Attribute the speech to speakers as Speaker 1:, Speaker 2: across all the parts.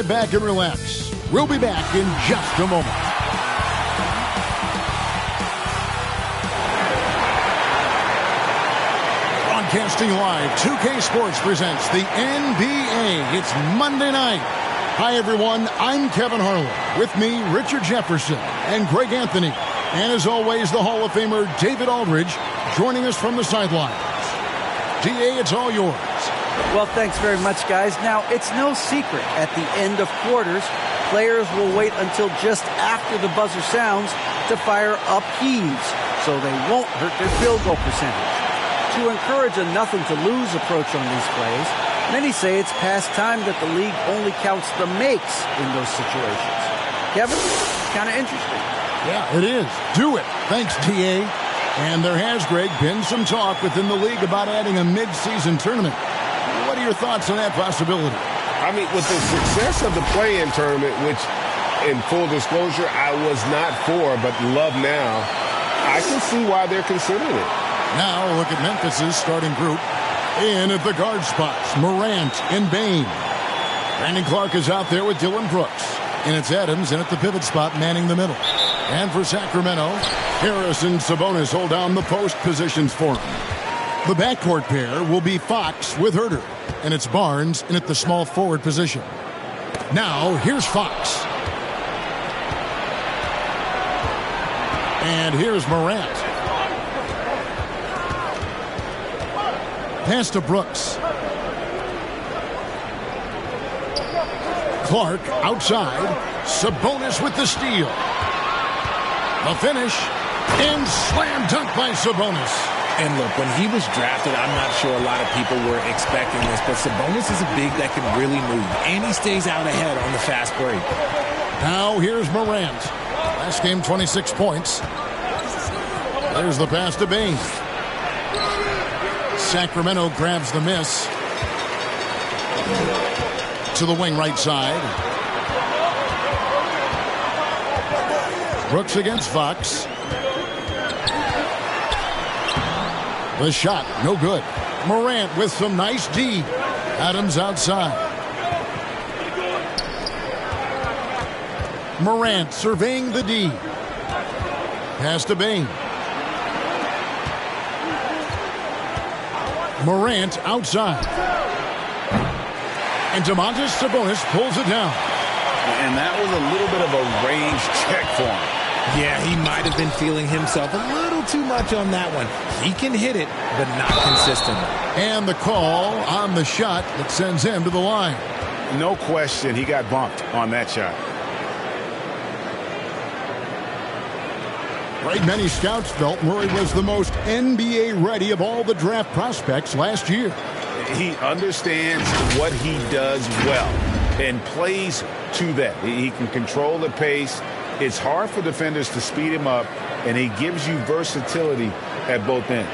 Speaker 1: Back and relax. We'll be back in just a moment. Broadcasting live, 2K Sports presents the NBA. It's Monday night. Hi, everyone. I'm Kevin Harlan. With me, Richard Jefferson and Greg Anthony. And as always, the Hall of Famer David Aldridge joining us from the sidelines. DA, it's all yours.
Speaker 2: Well, thanks very much, guys. Now, it's no secret at the end of quarters, players will wait until just after the buzzer sounds to fire up heaves, so they won't hurt their field goal percentage. To encourage a nothing-to-lose approach on these plays, many say it's past time that the league only counts the makes in those situations. Kevin, kind of interesting.
Speaker 1: Yeah, it is. Do it. Thanks, TA. And there has, Greg, been some talk within the league about adding a mid-season tournament. What are your thoughts on that possibility?
Speaker 3: I mean, with the success of the play-in tournament, which, in full disclosure, I was not for, but love now, I can see why they're considering it.
Speaker 1: Now, look at Memphis's starting group. In at the guard spots, Morant and Bane. Brandon Clark is out there with Dylan Brooks. And it's Adams in at the pivot spot, manning the middle. And for Sacramento, Harris and Sabonis hold down the post positions for him. The backcourt pair will be Fox with Herter. And it's Barnes in at the small forward position. Now, here's Fox. And here's Morant. Pass to Brooks. Clark outside. Sabonis with the steal. The finish. And slam dunk by Sabonis.
Speaker 4: And look, when he was drafted, I'm not sure a lot of people were expecting this, but Sabonis is a big that can really move, and he stays out ahead on the fast break.
Speaker 1: Now here's Morant. Last game, 26 points. There's the pass to Bane. Sacramento grabs the miss. To the wing right side. Brooks against Fox. The shot, no good. Morant with some nice D. Adams outside. Morant surveying the D. Pass to Bane. Morant outside. And Domantas Sabonis pulls it down.
Speaker 5: And that was a little bit of a range check for him.
Speaker 4: Yeah, he might have been feeling himself a little too much on that one. He can hit it, but not consistently.
Speaker 1: And the call on the shot that sends him to the line.
Speaker 5: No question, he got bumped on that shot.
Speaker 1: Right, many scouts felt Murray was the most NBA ready of all the draft prospects last year.
Speaker 5: He understands what he does well and plays to that. He can control the pace. It's hard for defenders to speed him up, and he gives you versatility at both ends.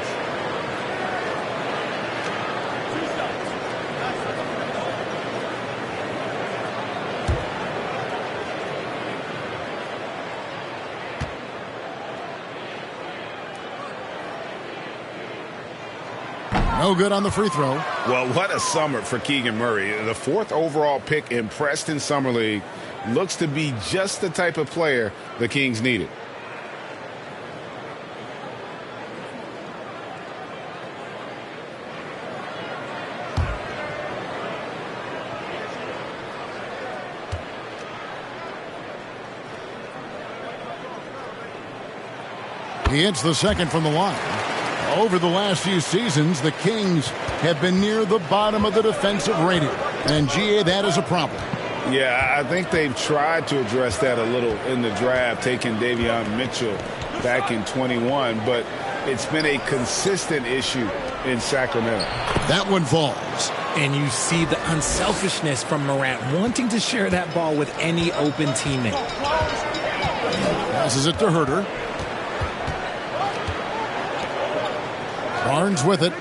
Speaker 1: No good on the free throw.
Speaker 5: Well, what a summer for Keegan Murray. The 4th overall pick impressed in Summer League. Looks to be just the type of player the Kings needed.
Speaker 1: He hits the second from the line. Over the last few seasons, the Kings have been near the bottom of the defensive rating. And, GA, that is a problem.
Speaker 5: Yeah, I think they've tried to address that a little in the draft, taking Davion Mitchell back in 21, but it's been a consistent issue in Sacramento.
Speaker 1: That one falls.
Speaker 4: And you see the unselfishness from Morant, wanting to share that ball with any open teammate.
Speaker 1: Passes it to Herter. Barnes with it.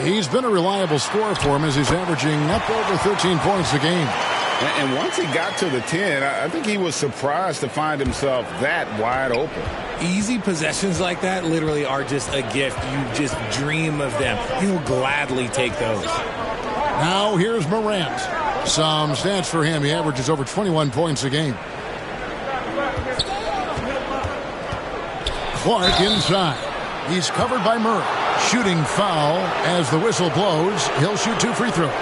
Speaker 1: He's been a reliable scorer for him as he's averaging up over 13 points a game.
Speaker 5: And once he got to the 10, I think he was surprised to find himself that wide open.
Speaker 4: Easy possessions like that literally are just a gift. You just dream of them. He'll gladly take those.
Speaker 1: Now here's Morant. Some stats for him. He averages over 21 points a game. Clark inside. He's covered by Murray. Shooting foul as the whistle blows. He'll shoot 2 free throws.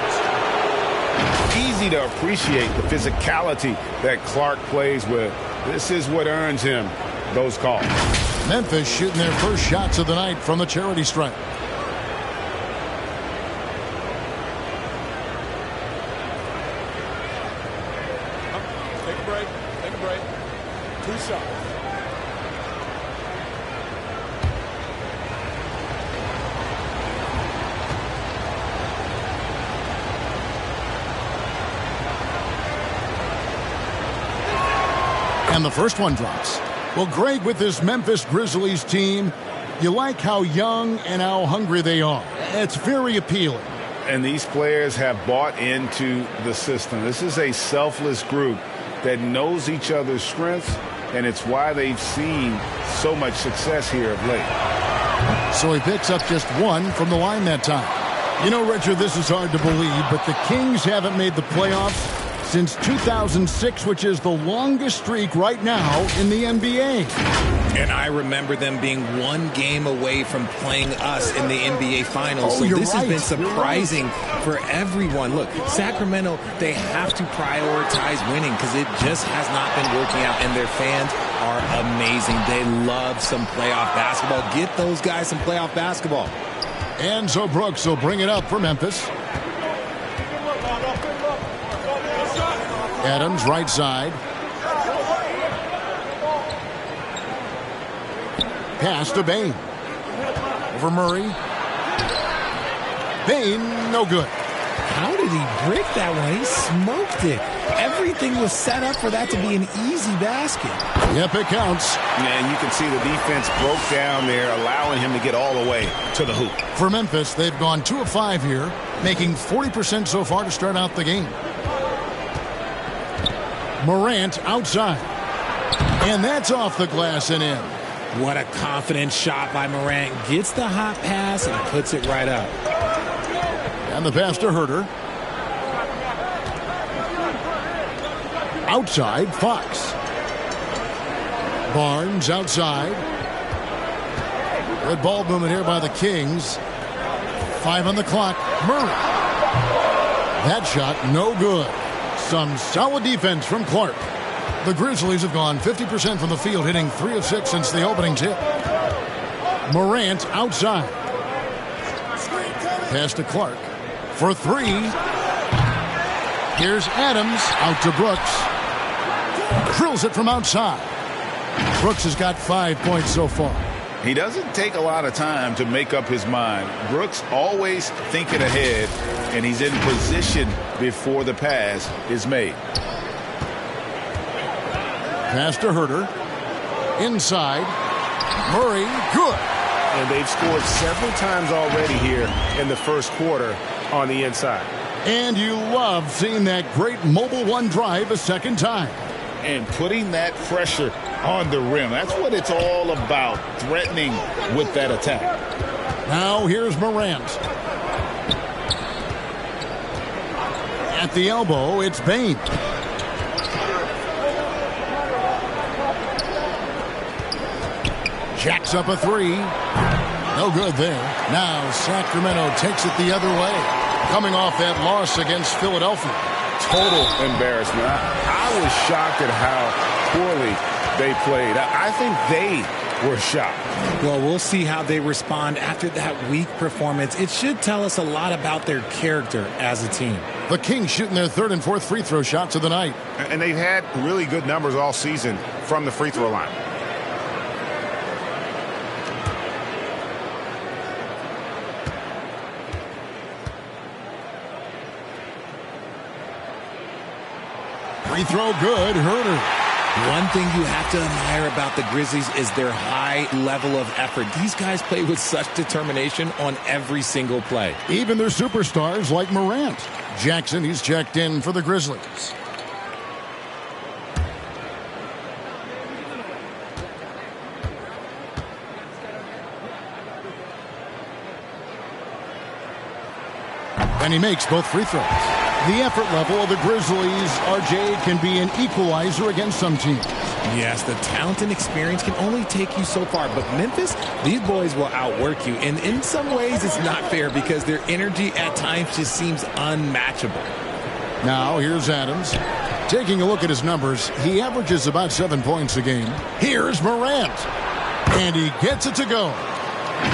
Speaker 5: Easy to appreciate the physicality that Clark plays with. This is what earns him those calls.
Speaker 1: Memphis shooting their first shots of the night from the charity stripe.
Speaker 6: Take a break. Take a break. 2 shots.
Speaker 1: And the first one drops. Well, Greg, with this Memphis Grizzlies team, you like how young and how hungry they are. It's very appealing.
Speaker 5: And these players have bought into the system. This is a selfless group that knows each other's strengths, and it's why they've seen so much success here of late.
Speaker 1: So he picks up just 1 from the line that time. You know, Richard, this is hard to believe, but the Kings haven't made the playoffs since 2006, which is the longest streak right now in the NBA.
Speaker 4: And I remember them being 1 game away from playing us in the NBA Finals. So this has been surprising for everyone. Look, Sacramento, they have to prioritize winning because it just has not been working out. And their fans are amazing. They love some playoff basketball. Get those guys some playoff basketball.
Speaker 1: And so Brooks will bring it up for Memphis. Adams, right side. Pass to Bain. Over Murray. Bain, no good.
Speaker 4: How did he break that one? He smoked it. Everything was set up for that to be an easy basket.
Speaker 1: Yep, it counts.
Speaker 5: And you can see the defense broke down there, allowing him to get all the way to the hoop.
Speaker 1: For Memphis, they've gone 2 of 5 here, making 40% so far to start out the game. Morant outside. And that's off the glass and in.
Speaker 4: What a confident shot by Morant. Gets the hot pass and puts it right up.
Speaker 1: And the pass to Herter. Outside, Fox. Barnes outside. Good ball movement here by the Kings. 5 on the clock. Murray. That shot, no good. Some solid defense from Clark. The Grizzlies have gone 50% from the field, hitting 3 of 6 since the opening tip. Morant outside. Pass to Clark for 3. Here's Adams out to Brooks. Drills it from outside. Brooks has got 5 points so far.
Speaker 5: He doesn't take a lot of time to make up his mind. Brooks always thinking ahead, and he's in position before the pass is made.
Speaker 1: Pass to Herter. Inside. Murray, good.
Speaker 3: And they've scored several times already here in the first quarter on the inside.
Speaker 1: And you love seeing that great mobile 1 drive a second time.
Speaker 5: And putting that pressure on the rim. That's what it's all about, threatening with that attack.
Speaker 1: Now here's Morant. At the elbow, it's Bain. Jacks up a 3. No good there. Now Sacramento takes it the other way. Coming off that loss against Philadelphia.
Speaker 5: Total embarrassment. I was shocked at how poorly they played. I think they were shocked.
Speaker 4: Well, we'll see how they respond after that weak performance. It should tell us a lot about their character as a team.
Speaker 1: The Kings shooting their 3rd and 4th free throw shots of the night.
Speaker 3: And they've had really good numbers all season from the free throw line.
Speaker 1: Free throw good. Herter.
Speaker 4: One thing you have to admire about the Grizzlies is their high level of effort. These guys play with such determination on every single play.
Speaker 1: Even their superstars like Morant. Jackson, he's checked in for the Grizzlies. And he makes both free throws. The effort level of the Grizzlies, RJ, can be an equalizer against some teams.
Speaker 4: Yes, the talent and experience can only take you so far. But Memphis, these boys will outwork you. And in some ways, it's not fair because their energy at times just seems unmatchable.
Speaker 1: Now, here's Adams. Taking a look at his numbers, he averages about 7 points a game. Here's Morant. And he gets it to go.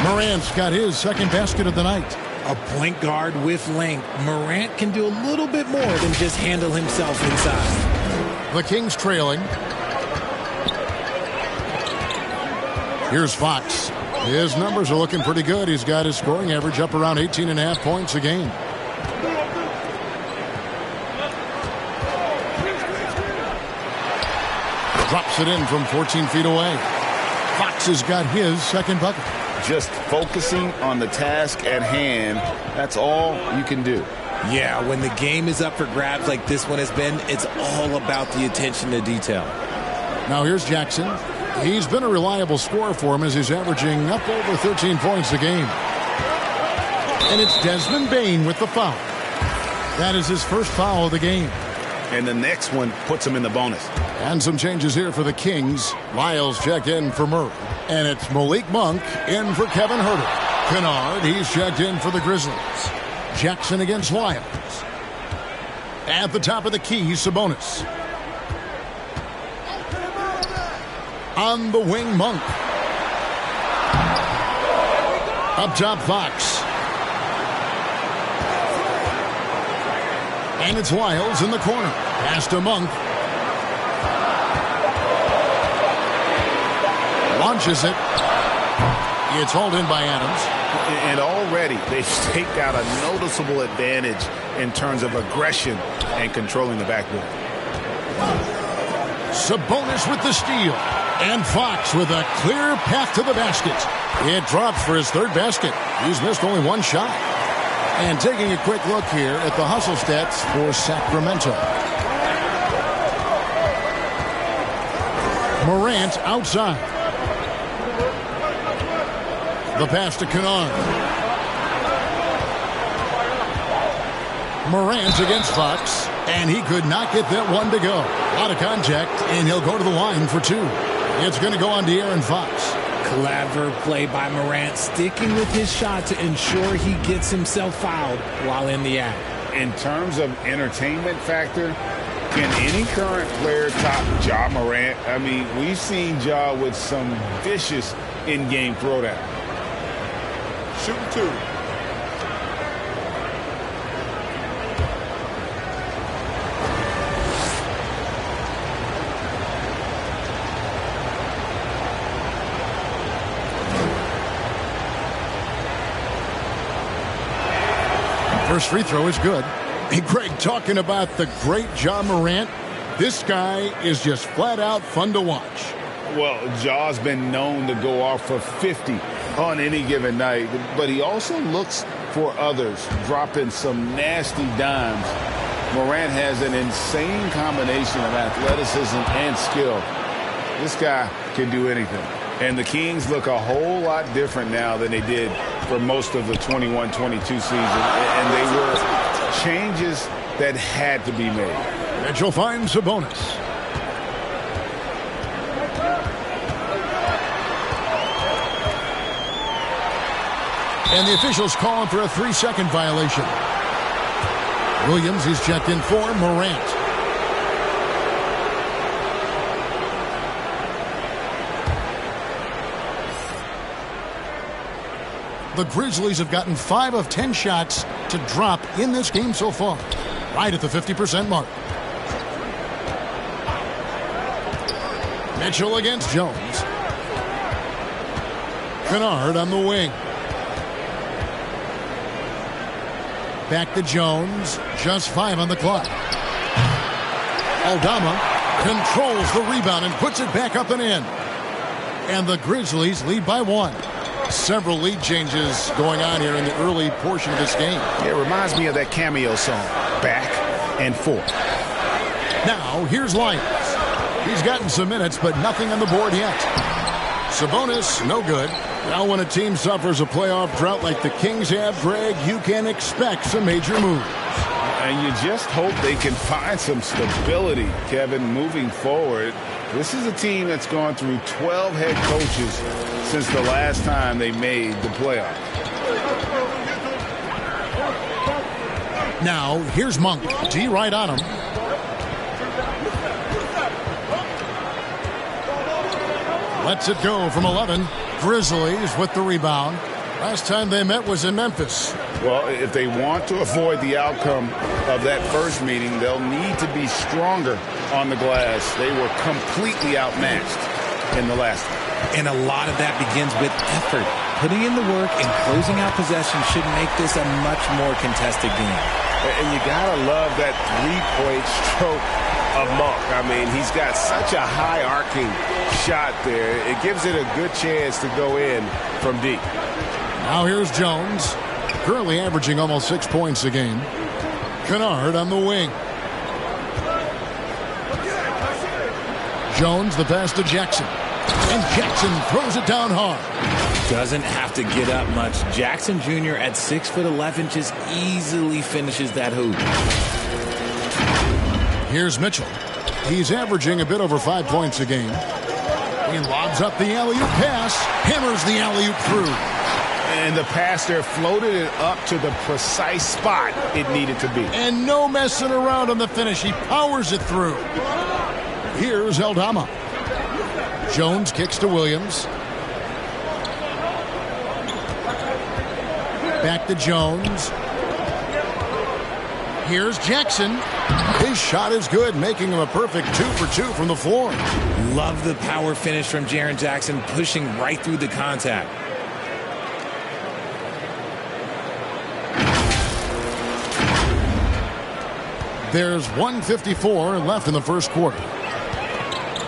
Speaker 1: Morant's got his second basket of the night.
Speaker 4: A point guard with length. Morant can do a little bit more than just handle himself inside.
Speaker 1: The Kings trailing. Here's Fox. His numbers are looking pretty good. He's got his scoring average up around 18.5 points a game. Drops it in from 14 feet away. Fox has got his second bucket.
Speaker 5: Just focusing on the task at hand, that's all you can do.
Speaker 4: Yeah, when the game is up for grabs like this one has been, it's all about the attention to detail.
Speaker 1: Now here's Jackson. He's been a reliable scorer for him as he's averaging up over 13 points a game. And it's Desmond Bane with the foul. That is his first foul of the game.
Speaker 5: And the next one puts him in the bonus.
Speaker 1: And some changes here for the Kings. Lyles checked in for Murray. And it's Malik Monk in for Kevin Huerter. Kennard, he's checked in for the Grizzlies. Jackson against Lyles. At the top of the key, Sabonis. On the wing, Monk. Up top, Fox. And it's Lyles in the corner. Pass to Monk. Launches it. It's hauled in by Adams.
Speaker 5: And already they've staked out a noticeable advantage in terms of aggression and controlling the backboard.
Speaker 1: Sabonis with the steal. And Fox with a clear path to the basket. It drops for his third basket. He's missed only one shot. And taking a quick look here at the hustle stats for Sacramento. Morant outside. The pass to Kennard. Morant against Fox. And he could not get that one to go. A lot of contact, and he'll go to the line for two. It's going to go on De'Aaron Fox.
Speaker 4: Clever play by Morant, sticking with his shot to ensure he gets himself fouled while in the act.
Speaker 5: In terms of entertainment factor, can any current player top Ja Morant? I mean, we've seen Ja with some vicious in-game throwdown.
Speaker 6: Shooting two.
Speaker 1: First free throw is good. Hey, Greg, talking about the great Ja Morant, this guy is just flat out fun to watch.
Speaker 5: Well, Ja's been known to go off for 50 on any given night, but he also looks for others, dropping some nasty dimes. Morant has an insane combination of athleticism and skill. This guy can do anything. And the Kings look a whole lot different now than they did for most of the 21-22 season. And they were changes that had to be made.
Speaker 1: Mitchell finds Sabonis. And the officials calling for a 3-second violation. Williams, he's checked in for Morant. The Grizzlies have gotten 5 of 10 shots to drop in this game so far, right at the 50% mark. Mitchell against Jones. Kennard on the wing. Back to Jones. Just 5 on the clock. Aldama controls the rebound and puts it back up and in. And the Grizzlies lead by 1. Several lead changes going on here in the early portion of this game.
Speaker 5: It reminds me of that Cameo song, Back and Forth.
Speaker 1: Now, here's Lyles. He's gotten some minutes, but nothing on the board yet. Sabonis, no good. Now, when a team suffers a playoff drought like the Kings have, Greg, you can expect some major moves.
Speaker 5: And you just hope they can find some stability, Kevin, moving forward. This is a team that's gone through 12 head coaches since the last time they made the playoffs.
Speaker 1: Now, here's Monk. D right on him. Lets it go from 11. Grizzlies with the rebound. Last time they met was in Memphis.
Speaker 5: Well, if they want to avoid the outcome of that first meeting, they'll need to be stronger on the glass. They were completely outmatched in the last one.
Speaker 4: And a lot of that begins with effort. Putting in the work and closing out possession should make this a much more contested game.
Speaker 3: And you got to love that three-point stroke of Monk. I mean, he's got such a high arcing shot there. It gives it a good chance to go in from deep.
Speaker 1: Now here's Jones, currently averaging almost 6 points a game. Kennard on the wing. Jones, the pass to Jackson. And Jackson throws it down hard.
Speaker 4: Doesn't have to get up much. Jackson Jr. at 6'11" just easily finishes that hoop.
Speaker 1: Here's Mitchell. He's averaging a bit over 5 points a game. He lobs up the alley-oop pass, hammers the alley-oop through.
Speaker 5: And the pass there floated it up to the precise spot it needed to be.
Speaker 1: And no messing around on the finish. He powers it through. Here's Eldama. Jones kicks to Williams. Back to Jones. Here's Jackson. His shot is good, making him a perfect 2 for 2 from the floor.
Speaker 4: Love the power finish from Jaren Jackson, pushing right through the contact.
Speaker 1: There's 1:54 left in the first quarter.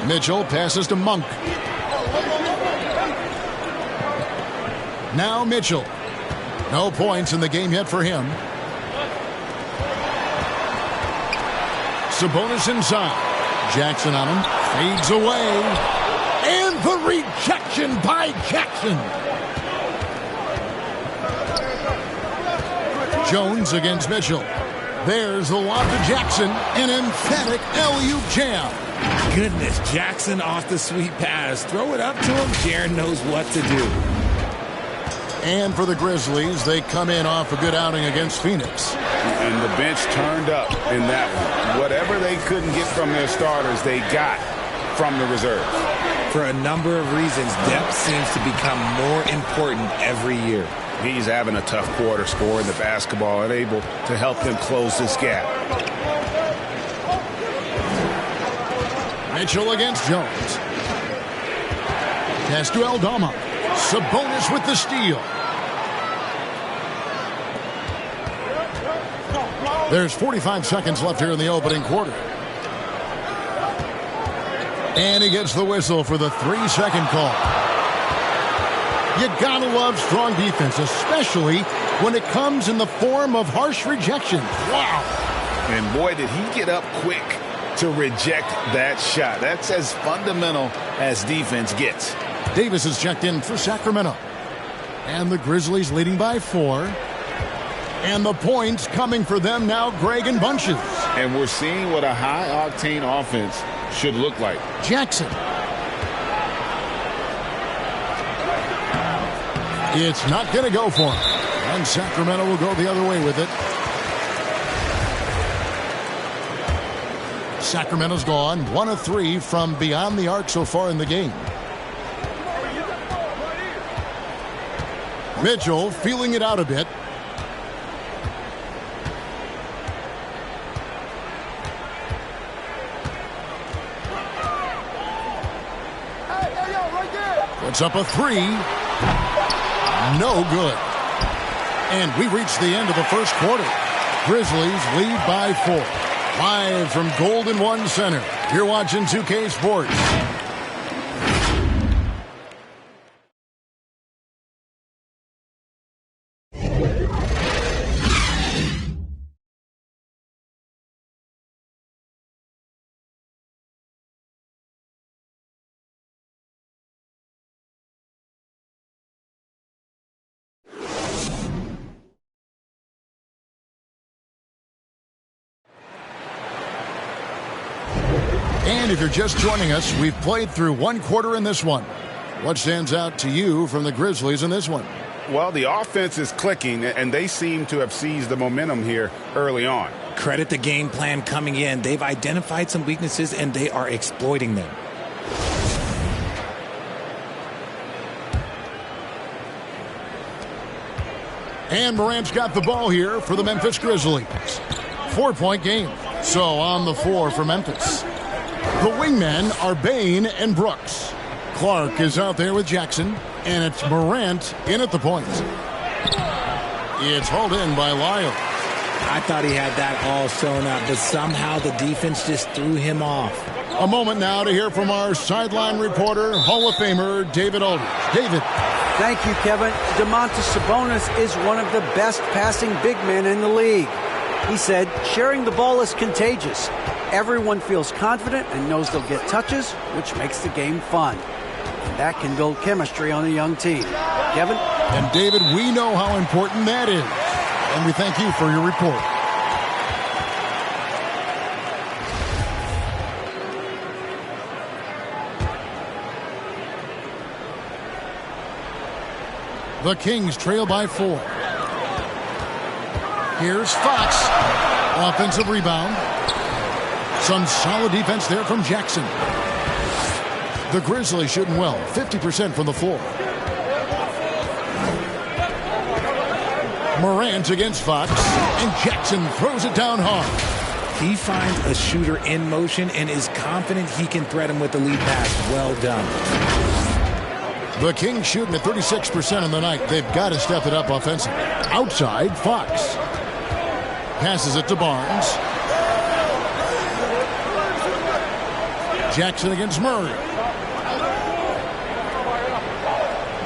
Speaker 1: Mitchell passes to Monk. Now Mitchell. No points in the game yet for him. Sabonis inside. Jackson on him. Fades away. And the rejection by Jackson. Jones against Mitchell. There's the lob to Jackson. An emphatic alley-oop jam.
Speaker 4: Goodness, Jackson off the sweet pass. Throw it up to him. Jaren knows what to do.
Speaker 1: And for the Grizzlies, they come in off a good outing against Phoenix.
Speaker 5: And the bench turned up in that one. Whatever they couldn't get from their starters, they got from the reserves.
Speaker 4: For a number of reasons, depth seems to become more important every year.
Speaker 5: He's having a tough quarter, scoring the basketball and able to help them close this gap.
Speaker 1: Mitchell against Jones. Pass to Eldama. Sabonis with the steal. There's 45 seconds left here in the opening quarter. And he gets the whistle for the 3-second call. You gotta love strong defense, especially when it comes in the form of harsh rejection. Wow.
Speaker 5: And boy, did he get up quick to reject that shot. That's as fundamental as defense gets.
Speaker 1: Davis is checked in for Sacramento. And the Grizzlies leading by 4. And the points coming for them now, Greg in bunches.
Speaker 5: And we're seeing what a high-octane offense should look like.
Speaker 1: Jackson. It's not going to go for him. And Sacramento will go the other way with it. Sacramento's gone 1 of 3 from beyond the arc so far in the game. Mitchell feeling it out a bit. Puts up a 3. No good. And we reach the end of the first quarter. Grizzlies lead by 4. Live from Golden One Center. You're watching 2K Sports. And if you're just joining us, we've played through one quarter in this one. What stands out to you from the Grizzlies in this one?
Speaker 5: Well, the offense is clicking, and they seem to have seized the momentum here early on.
Speaker 4: Credit the game plan coming in. They've identified some weaknesses, and they are exploiting them.
Speaker 1: And Morant's got the ball here for the Memphis Grizzlies. 4-point game. So on the floor for Memphis. The wingmen are Bain and Brooks. Clark is out there with Jackson, and it's Morant in at the point. It's hauled in by Lyle.
Speaker 4: I thought he had that all sewn up, but somehow the defense just threw him off.
Speaker 1: A moment now to hear from our sideline reporter, Hall of Famer David Aldridge. David.
Speaker 2: Thank you, Kevin. Domantas Sabonis is one of the best passing big men in the league. He said, sharing the ball is contagious. Everyone feels confident and knows they'll get touches, which makes the game fun. And that can build chemistry on a young team. Kevin?
Speaker 1: And David, we know how important that is. And we thank you for your report. The Kings trail by 4. Here's Fox. Offensive rebound. Some solid defense there from Jackson. The Grizzlies shooting well. 50% from the floor. Morant against Fox. And Jackson throws it down hard.
Speaker 4: He finds a shooter in motion and is confident he can threat him with the lead pass. Well done.
Speaker 1: The Kings shooting at 36% on the night. They've got to step it up offensively. Outside, Fox. Passes it to Barnes. Jackson against Murray.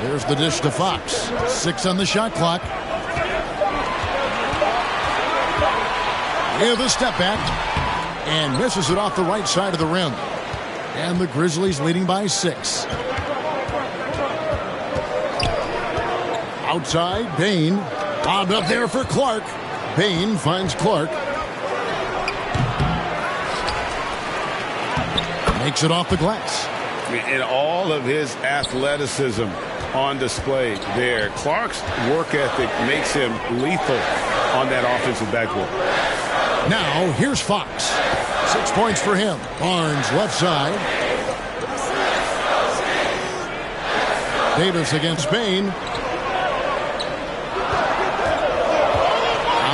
Speaker 1: There's the dish to Fox. 6 on the shot clock. Yeah, the step back. And misses it off the right side of the rim. And the Grizzlies leading by 6. Outside, Bain. Bobbed up there for Clark. Bain finds Clark. Makes it off the glass.
Speaker 5: And all of his athleticism on display there. Clark's work ethic makes him lethal on that offensive backboard.
Speaker 1: Now, here's Fox. 6 points for him. Barnes left side. Davis against Bain.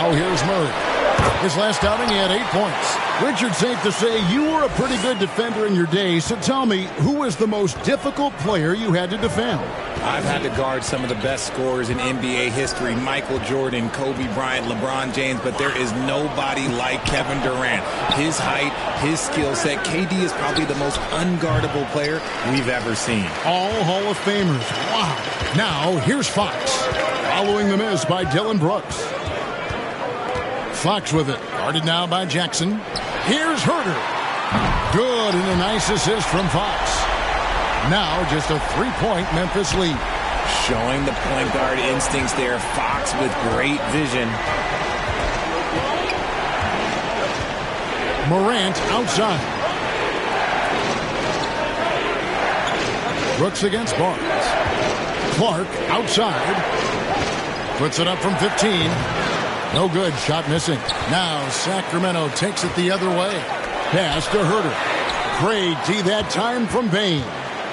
Speaker 1: Now here's Murray. His last outing, he had 8 points. Richard, safe to say you were a pretty good defender in your day. So tell me, who was the most difficult player you had to defend?
Speaker 4: I've had to guard some of the best scorers in NBA history. Michael Jordan, Kobe Bryant, LeBron James, but there is nobody like Kevin Durant. His height, his skill set. KD is probably the most unguardable player we've ever seen.
Speaker 1: All Hall of Famers. Wow. Now, here's Fox. Following the miss by Dylan Brooks. Fox with it. Guarded now by Jackson. Here's Herter. Good, and a nice assist from Fox. Now just a 3-point Memphis lead.
Speaker 4: Showing the point guard instincts there. Fox with great vision.
Speaker 1: Morant outside. Brooks against Barnes. Clark outside. Puts it up from 15. No good. Shot missing. Now Sacramento takes it the other way. Pass to Herter. Great D that time from Bain.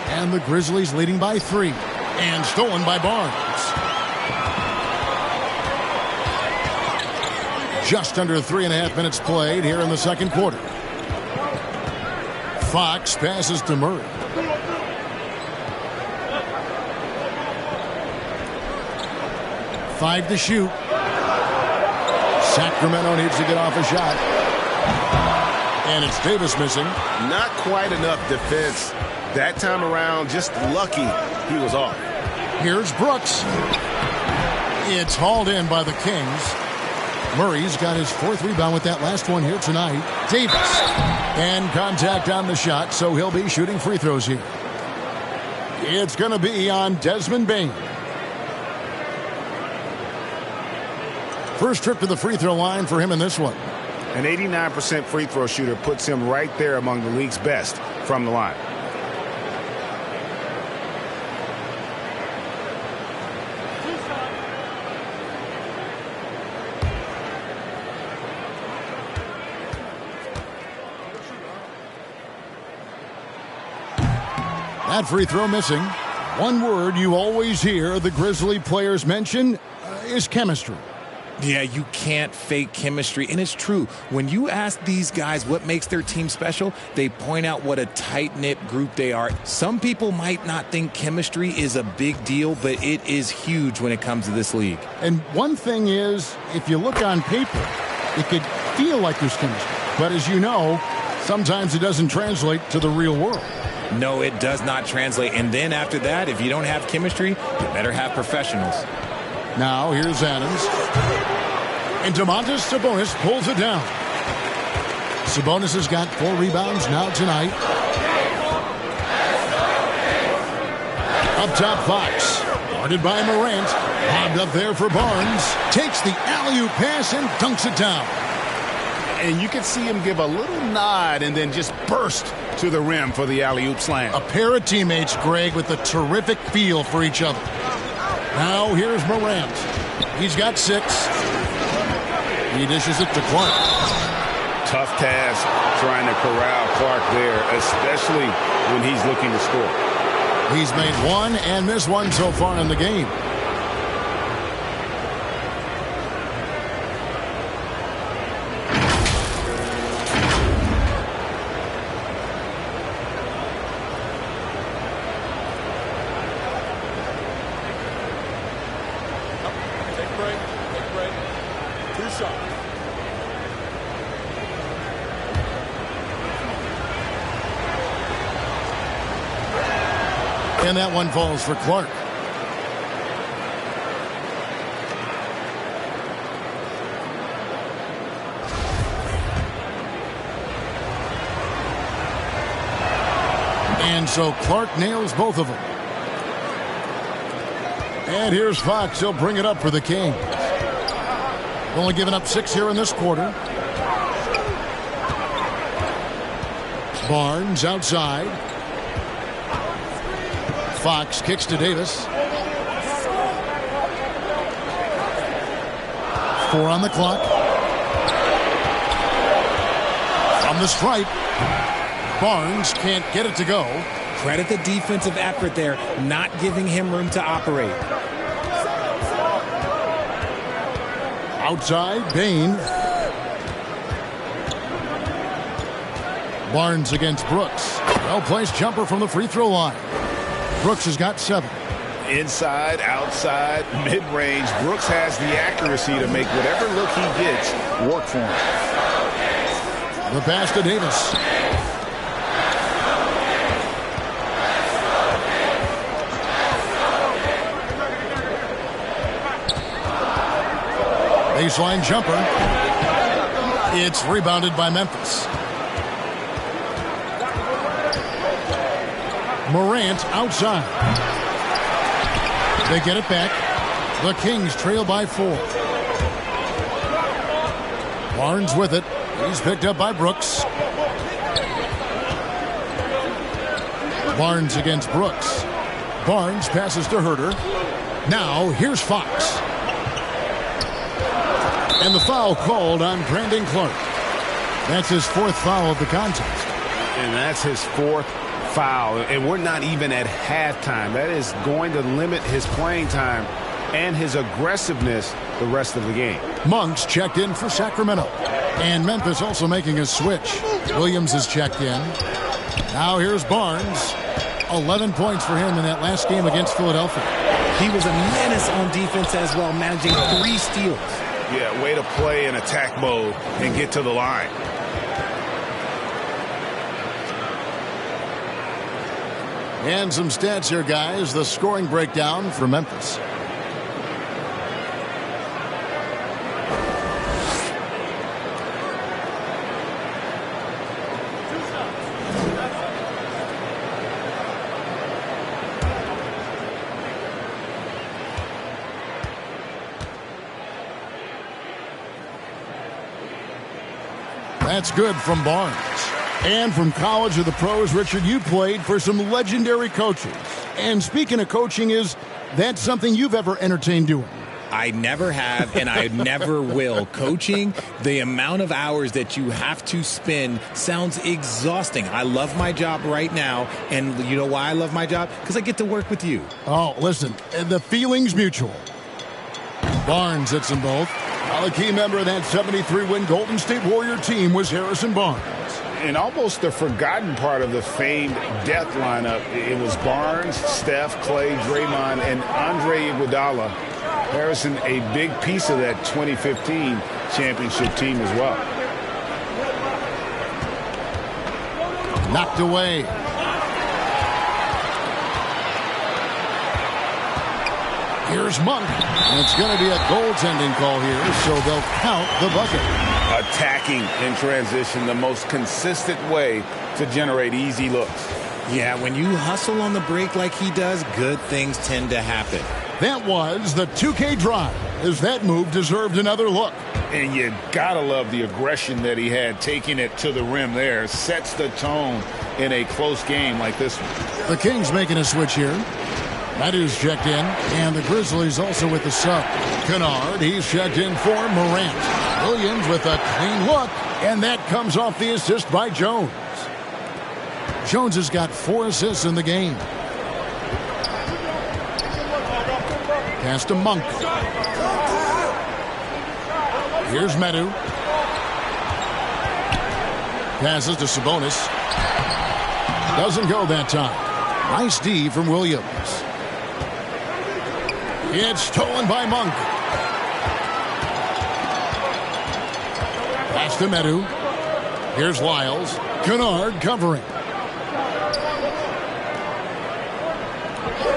Speaker 1: And the Grizzlies leading by 3. And stolen by Barnes. Just under 3.5 minutes played here in the second quarter. Fox passes to Murray. Five to shoot. Sacramento needs to get off a shot. And it's Davis missing.
Speaker 3: Not quite enough defense that time around. Just lucky he was off.
Speaker 1: Here's Brooks. It's hauled in by the Kings. Murray's got his 4th rebound with that last one here tonight. Davis. And contact on the shot, so he'll be shooting free throws here. It's going to be on Desmond Bain. First trip to the free throw line for him in this one.
Speaker 5: An 89% free throw shooter puts him right there among the league's best from the line.
Speaker 1: That free throw missing. One word you always hear the Grizzly players mention is chemistry.
Speaker 4: Yeah, you can't fake chemistry. And it's true. When you ask these guys what makes their team special, they point out what a tight-knit group they are. Some people might not think chemistry is a big deal, but it is huge when it comes to this league.
Speaker 1: And one thing is, if you look on paper, it could feel like there's chemistry. But as you know, sometimes it doesn't translate to the real world.
Speaker 4: No, it does not translate. And then after that, if you don't have chemistry, you better have professionals.
Speaker 1: Now, here's Adams. And Domantas Sabonis pulls it down. Sabonis has got 4 rebounds now tonight. Up top, Fox. Guarded by Morant. Bobbed up there for Barnes. Takes the alley-oop pass and dunks it down.
Speaker 5: And you can see him give a little nod and then just burst to the rim for the alley-oop slam.
Speaker 1: A pair of teammates, Greg, with a terrific feel for each other. Now here's Morant. He's got 6. He dishes it to Clark.
Speaker 5: Tough task trying to corral Clark there, especially when he's looking to score.
Speaker 1: He's made 1 and missed 1 so far in the game. And that one falls for Clark. And so Clark nails both of them. And here's Fox. He'll bring it up for the Kings. Only giving up 6 here in this quarter. Barnes outside. Fox kicks to Davis. 4 on the clock. From the stripe. Barnes can't get it to go.
Speaker 4: Credit the defensive effort there, not giving him room to operate.
Speaker 1: Outside, Bain. Barnes against Brooks. Well-placed jumper from the free throw line. Brooks has got 7.
Speaker 5: Inside, outside, mid-range. Brooks has the accuracy to make whatever look he gets work for him.
Speaker 1: The pass to Davis. Baseline jumper. It's rebounded by Memphis. Morant outside. They get it back. The Kings trail by 4. Barnes with it. He's picked up by Brooks. Barnes against Brooks. Barnes passes to Herter. Now here's Fox. And the foul called on Brandon Clark. That's his 4th foul of the contest.
Speaker 5: And that's his 4th foul. And we're not even at halftime. That is going to limit his playing time and his aggressiveness the rest of the game.
Speaker 1: Monk's checked in for Sacramento. And Memphis also making a switch. Williams is checked in. Now here's Barnes. 11 points for him in that last game against Philadelphia.
Speaker 4: He was a menace on defense as well, managing 3 steals.
Speaker 5: Yeah, way to play in attack mode and get to the line.
Speaker 1: And some stats here, guys. The scoring breakdown for Memphis. That's good from Barnes. And from college or the pros, Richard, you played for some legendary coaches. And speaking of coaching, is that something you've ever entertained doing?
Speaker 4: I never have, and I never will. Coaching, the amount of hours that you have to spend sounds exhausting. I love my job right now, and you know why I love my job? Because I get to work with you.
Speaker 1: Oh, listen, the feeling's mutual. Barnes hits them both. Well, a key member of that 73-win Golden State Warrior team was Harrison Barnes.
Speaker 5: In almost the forgotten part of the famed death lineup, it was Barnes, Steph, Clay, Draymond, and Andre Iguodala. Harrison, a big piece of that 2015 championship team as well.
Speaker 1: Knocked away. Here's Monk. And it's going to be a goaltending call here, so they'll count the bucket.
Speaker 5: Attacking in transition, the most consistent way to generate easy looks.
Speaker 4: Yeah, when you hustle on the break like he does, good things tend to happen.
Speaker 1: That was the 2K drive, as that move deserved another look.
Speaker 5: And you gotta love the aggression that he had, taking it to the rim there. Sets the tone in a close game like this one.
Speaker 1: The Kings making a switch here. Meadows checked in, and the Grizzlies also with the sub. Kennard, he's checked in for Morant. Williams with a clean look, and that comes off the assist by Jones. Jones has got 4 assists in the game. Pass to Monk. Here's Meadow. Passes to Sabonis. Doesn't go that time. Nice D from Williams. It's stolen by Monk. Pass to Meadow. Here's Lyles. Kennard covering.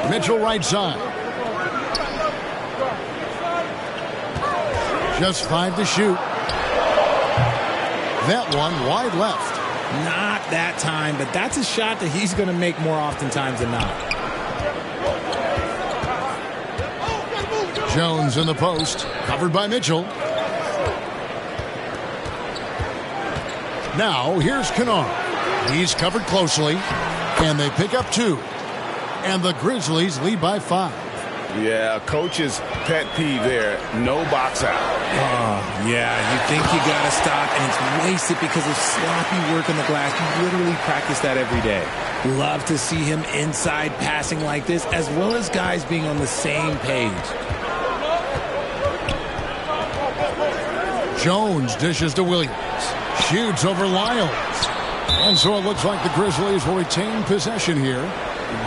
Speaker 1: Mitchell right side. Just 5 to shoot. That one wide left.
Speaker 4: Not that time, but that's a shot that he's going to make more oftentimes than not.
Speaker 1: Jones in the post, covered by Mitchell. Now here's Kennard. He's covered closely, and they pick up 2. And the Grizzlies lead by 5.
Speaker 5: Yeah, coach's pet peeve there. No box out.
Speaker 4: Yeah, you think you got to stop, and it's wasted because of sloppy work on the glass. You literally practice that every day. Love to see him inside passing like this, as well as guys being on the same page.
Speaker 1: Jones dishes to Williams. Shoots over Lyles. And so it looks like the Grizzlies will retain possession here.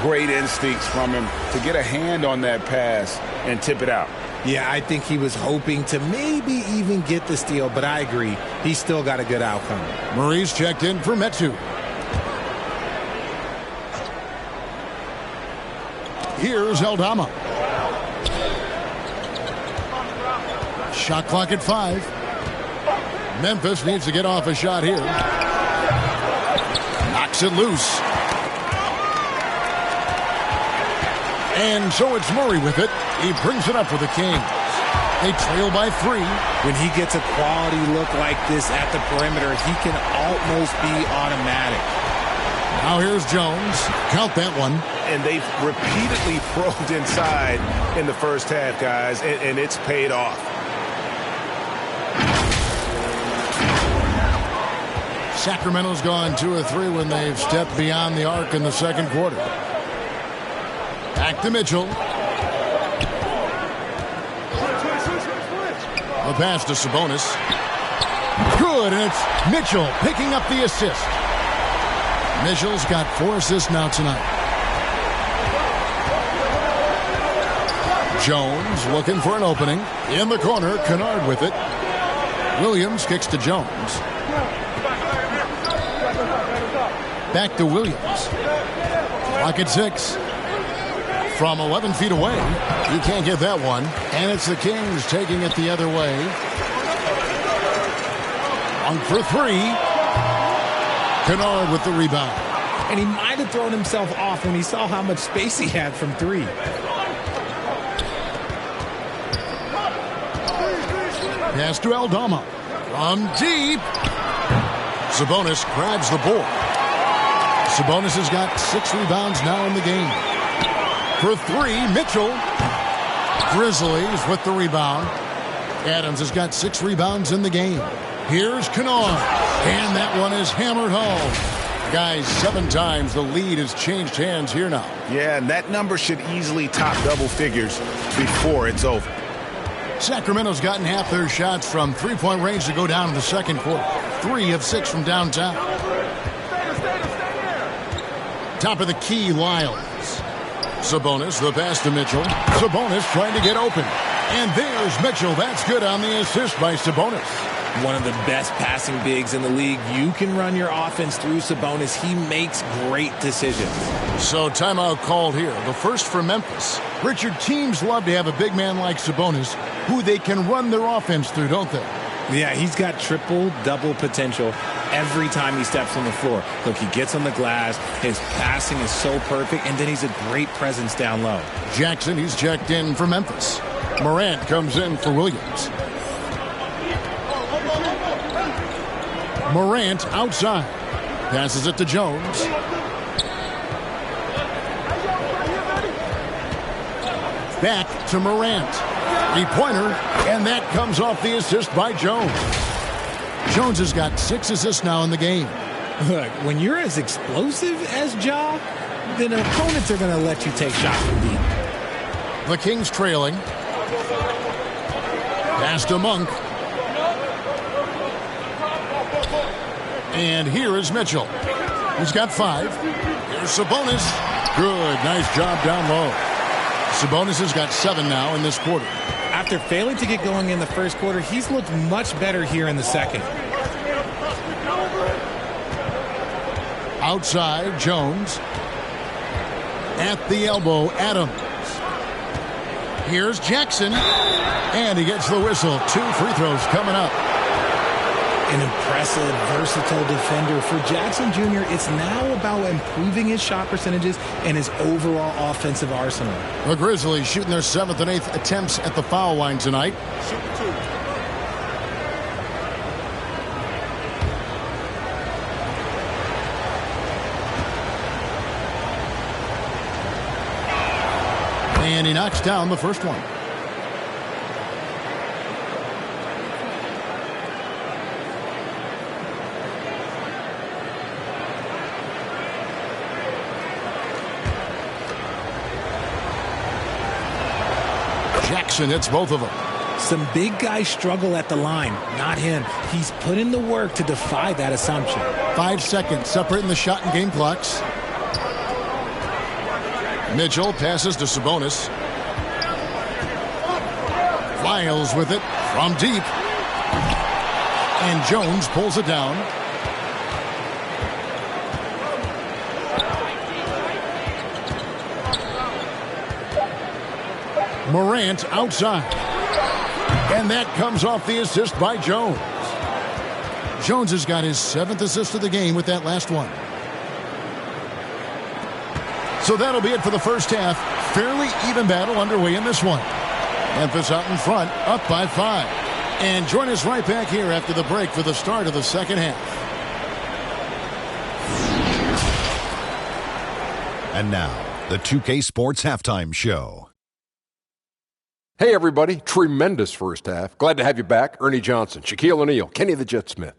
Speaker 5: Great instincts from him to get a hand on that pass and tip it out.
Speaker 4: Yeah, I think he was hoping to maybe even get the steal, but I agree. He's still got a good outcome.
Speaker 1: Murray's checked in for Metu. Here's Aldama. Shot clock at 5. Memphis needs to get off a shot here. Knocks it loose. And so it's Murray with it. He brings it up for the Kings. They trail by 3.
Speaker 4: When he gets a quality look like this at the perimeter, he can almost be automatic.
Speaker 1: Now here's Jones. Count that one.
Speaker 3: And they've repeatedly probed inside in the first half, guys, and it's paid off.
Speaker 1: Sacramento's gone 2 of 3 when they've stepped beyond the arc in the second quarter. Back to Mitchell. The pass to Sabonis. Good, and it's Mitchell picking up the assist. Mitchell's got 4 assists now tonight. Jones looking for an opening. In the corner, Kennard with it. Williams kicks to Jones. Back to Williams. Clock at 6. From 11 feet away, he can't get that one. And it's the Kings taking it the other way. On for 3. Kennard with the rebound.
Speaker 4: And he might have thrown himself off when he saw how much space he had from 3.
Speaker 1: Pass to Aldama. From deep. Sabonis grabs the board. Sabonis has got 6 rebounds now in the game. For 3, Mitchell. Grizzlies with the rebound. Adams has got 6 rebounds in the game. Here's Kennard. And that one is hammered home. Guys, 7 times the lead has changed hands here now.
Speaker 5: Yeah, and that number should easily top double figures before it's over.
Speaker 1: Sacramento's gotten half their shots from three-point range to go down in the second quarter. 3 of 6 from downtown. Top of the key, Lyles. Sabonis, the pass to Mitchell. Sabonis trying to get open. And there's Mitchell. That's good on the assist by Sabonis.
Speaker 4: One of the best passing bigs in the league. You can run your offense through Sabonis. He makes great decisions.
Speaker 1: So timeout called here. The first for Memphis. Richard, teams love to have a big man like Sabonis who they can run their offense through, don't they?
Speaker 4: Yeah, he's got triple-double potential every time he steps on the floor. Look, he gets on the glass. His passing is so perfect, and then he's a great presence down low.
Speaker 1: Jackson, he's checked in for Memphis. Morant comes in for Williams. Morant outside. Passes it to Jones. Back to Morant. 3-pointer, and that comes off the assist by Jones. Jones has got 6 assists now in the game.
Speaker 4: Look, when you're as explosive as Ja, then opponents are going to let you take shots from deep.
Speaker 1: The Kings trailing. Pass to Monk. And here is Mitchell. He's got 5. Here's Sabonis. Good. Nice job down low. Sabonis has got 7 now in this quarter.
Speaker 4: After failing to get going in the first quarter, he's looked much better here in the second.
Speaker 1: Outside, Jones. At the elbow, Adams. Here's Jackson. And he gets the whistle. 2 free throws coming up.
Speaker 4: An impressive, versatile defender. For Jackson Jr., it's now about improving his shot percentages and his overall offensive arsenal.
Speaker 1: The Grizzlies shooting their 7th and 8th attempts at the foul line tonight. And he knocks down the first one. Jackson hits both of them.
Speaker 4: Some big guys struggle at the line. Not him. He's put in the work to defy that assumption.
Speaker 1: 5 seconds separating the shot and game clocks. Mitchell passes to Sabonis. Lyles with it from deep. And Jones pulls it down. Morant outside. And that comes off the assist by Jones. Jones has got his 7th assist of the game with that last one. So that'll be it for the first half. Fairly even battle underway in this one. Memphis out in front, up by 5. And join us right back here after the break for the start of the second half.
Speaker 7: And now, the 2K Sports Halftime Show.
Speaker 8: Hey, everybody. Tremendous first half. Glad to have you back. Ernie Johnson, Shaquille O'Neal, Kenny the Jet Smith.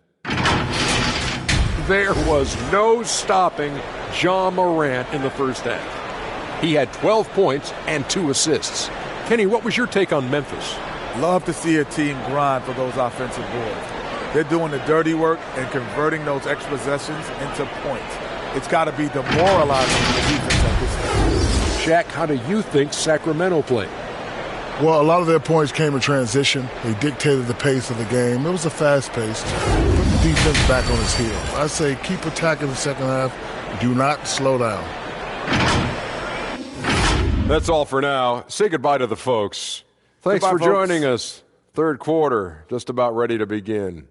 Speaker 8: There was no stopping Ja Morant in the first half. He had 12 points and 2 assists. Kenny, what was your take on Memphis?
Speaker 6: Love to see a team grind for those offensive boards. They're doing the dirty work and converting those extra possessions into points. It's got to be demoralizing for the defense at this stage.
Speaker 8: Shaq, how do you think Sacramento played?
Speaker 9: Well, a lot of their points came in transition. They dictated the pace of the game. It was a fast pace. Put the defense back on its heels. I say keep attacking the second half. Do not slow down.
Speaker 8: That's all for now. Say goodbye to the folks. Thanks for joining us. Third quarter, just about ready to begin.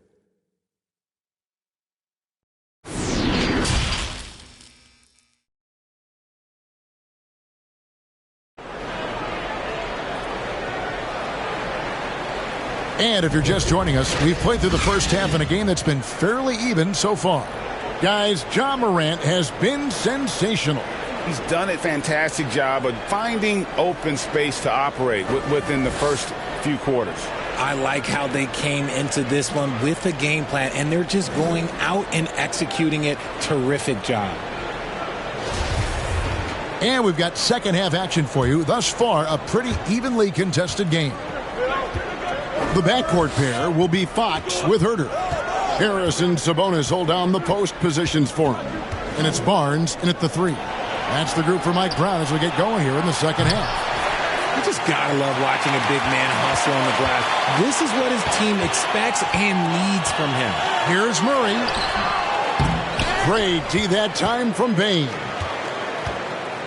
Speaker 1: And if you're just joining us, we've played through the first half in a game that's been fairly even so far. Guys, Ja Morant has been sensational.
Speaker 5: He's done a fantastic job of finding open space to operate within the first few quarters.
Speaker 4: I like how they came into this one with a game plan, and they're just going out and executing it. Terrific job.
Speaker 1: And we've got second half action for you. Thus far, a pretty evenly contested game. The backcourt pair will be Fox with Herter. Harris and Sabonis hold down the post positions for him. And it's Barnes in at the 3. That's the group for Mike Brown as we get going here in the second half.
Speaker 4: You just gotta love watching a big man hustle on the glass. This is what his team expects and needs from him.
Speaker 1: Here's Murray. Great D that time from Bain.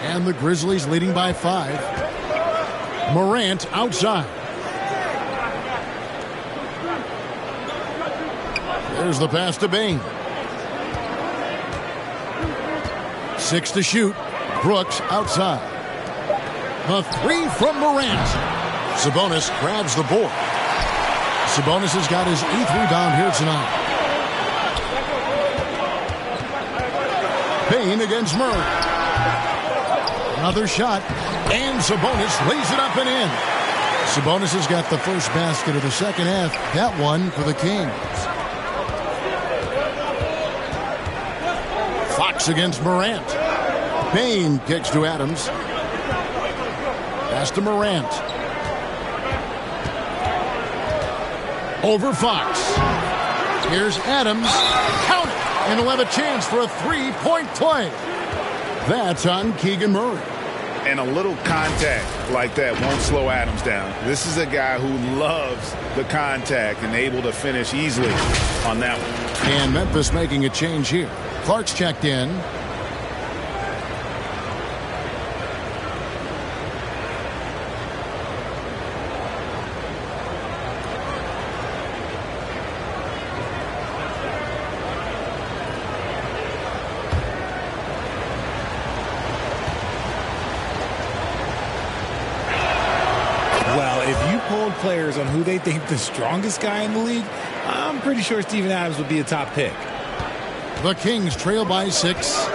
Speaker 1: And the Grizzlies leading by 5. Morant outside. There's the pass to Bain. 6 to shoot. Brooks outside. The 3 from Morant. Sabonis grabs the board. Sabonis has got his 8th rebound here tonight. Bain against Murray. Another shot. And Sabonis lays it up and in. Sabonis has got the first basket of the second half. That one for the Kings. Fox against Morant. Bain kicks to Adams. Pass to Morant. Over Fox. Here's Adams. Count it. And he'll have a chance for a 3-point play. That's on Keegan Murray.
Speaker 5: And a little contact like that won't slow Adams down. This is a guy who loves the contact and able to finish easily on that one.
Speaker 1: And Memphis making a change here. Clark's checked in.
Speaker 4: Players on who they think the strongest guy in the league, I'm pretty sure Steven Adams would be a top pick.
Speaker 1: The Kings trail by 6.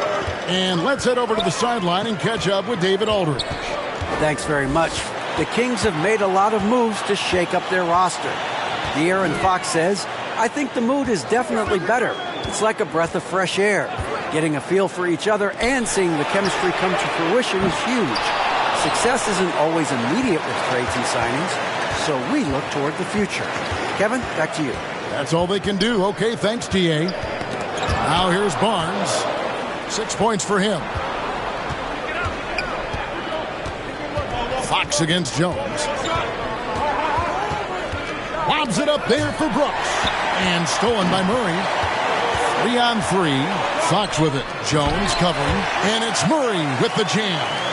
Speaker 1: And let's head over to the sideline and catch up with David Aldridge.
Speaker 2: Thanks very much. The Kings have made a lot of moves to shake up their roster. De'Aaron Fox says, I think the mood is definitely better. It's like a breath of fresh air. Getting a feel for each other and seeing the chemistry come to fruition is huge. Success isn't always immediate with trades and signings. So we look toward the future. Kevin, back to you.
Speaker 1: That's all they can do. Okay, thanks, T.A. Now here's Barnes. 6 points for him. Fox against Jones. Lobs it up there for Brooks. And stolen by Murray. 3 on 3. Fox with it. Jones covering. And it's Murray with the jam.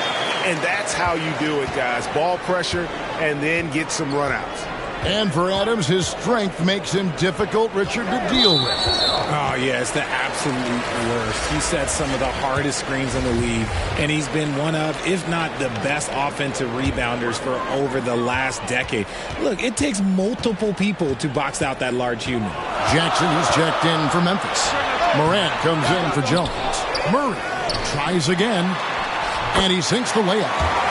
Speaker 3: And that's how you do it, guys. Ball pressure and then get some runouts.
Speaker 1: And for Adams, his strength makes him difficult, Richard, to deal with.
Speaker 4: Oh, yeah, it's the absolute worst. He sets some of the hardest screens in the league, and he's been one of, if not the best offensive rebounders for over the last decade. Look, it takes multiple people to box out that large human.
Speaker 1: Jackson is checked in for Memphis. Morant comes in for Jones. Murray tries again, and he sinks the layup.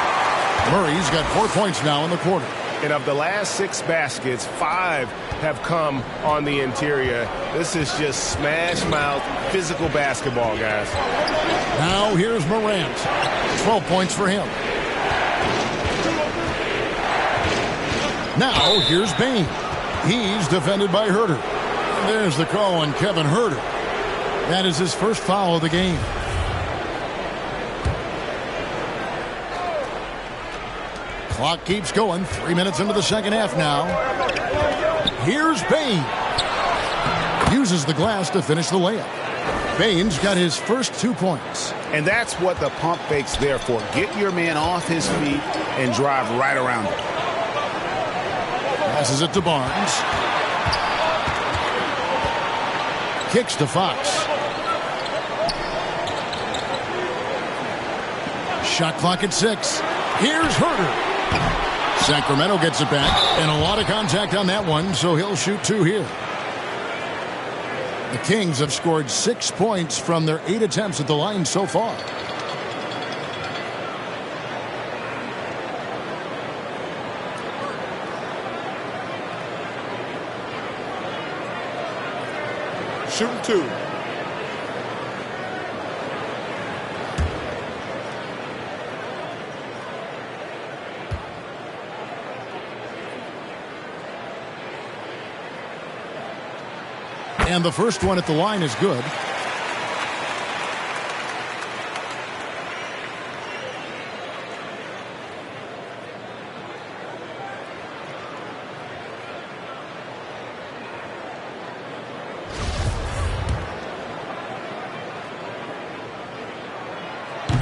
Speaker 1: Murray's got 4 points now in the quarter.
Speaker 3: And of the last 6 baskets, 5 have come on the interior. This is just smash mouth, physical basketball, guys.
Speaker 1: Now here's Morant. 12 points for him. Now here's Bain. He's defended by Herter. And there's the call on Kevin Herter. That is his first foul of the game. Clock keeps going. 3 minutes into the second half now. Here's Bain. Uses the glass to finish the layup. Bain's got his first 2 points.
Speaker 5: And that's what the pump fake's there for. Get your man off his feet and drive right around him.
Speaker 1: Passes it to Barnes. Kicks to Fox. Shot clock at 6. Here's Herter. Sacramento gets it back, and a lot of contact on that one, so he'll shoot 2 here. The Kings have scored 6 points from their 8 attempts at the line so far.
Speaker 6: Shooting 2.
Speaker 1: And the first one at the line is good.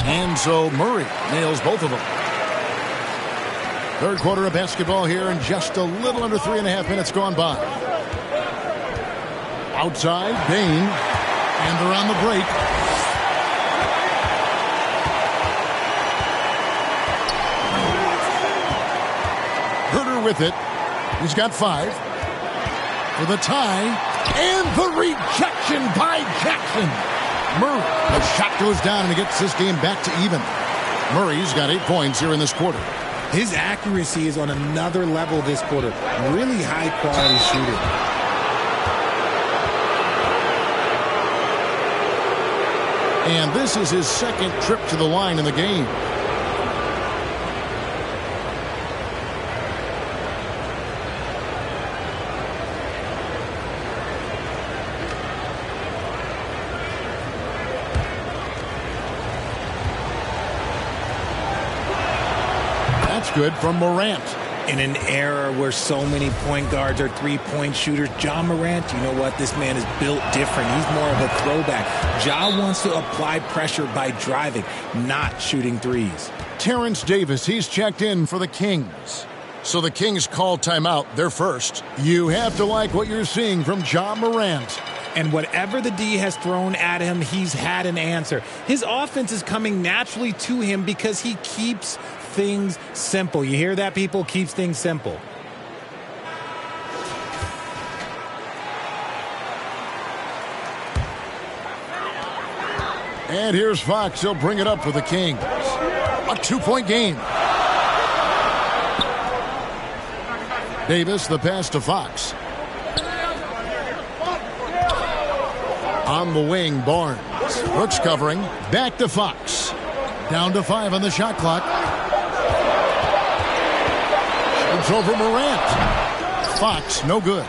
Speaker 1: And so Murray nails both of them. Third quarter of basketball here, and just a little under 3.5 minutes gone by. Outside, Bain, and they're on the break. Herter with it. He's got 5 for the tie, and the rejection by Jackson. Murray, the shot goes down, and he gets this game back to even. Murray's got 8 points here in this quarter.
Speaker 4: His accuracy is on another level this quarter. Really high-quality shooter.
Speaker 1: And this is his second trip to the line in the game. That's good from Morant.
Speaker 4: In an era where so many point guards are three-point shooters, Ja Morant, you know what? This man is built different. He's more of a throwback. Ja wants to apply pressure by driving, not shooting threes.
Speaker 1: Terrence Davis, he's checked in for the Kings. So the Kings call timeout. They're first. You have to like what you're seeing from Ja Morant.
Speaker 4: And whatever the D has thrown at him, he's had an answer. His offense is coming naturally to him because he keeps things simple. You hear that, people? Keeps things simple.
Speaker 1: And here's Fox. He'll bring it up for the Kings. A 2-point game. Davis, the pass to Fox. On the wing, Barnes. Brooks covering. Back to Fox. Down to 5 on the shot clock. It's over Morant. Fox, no good.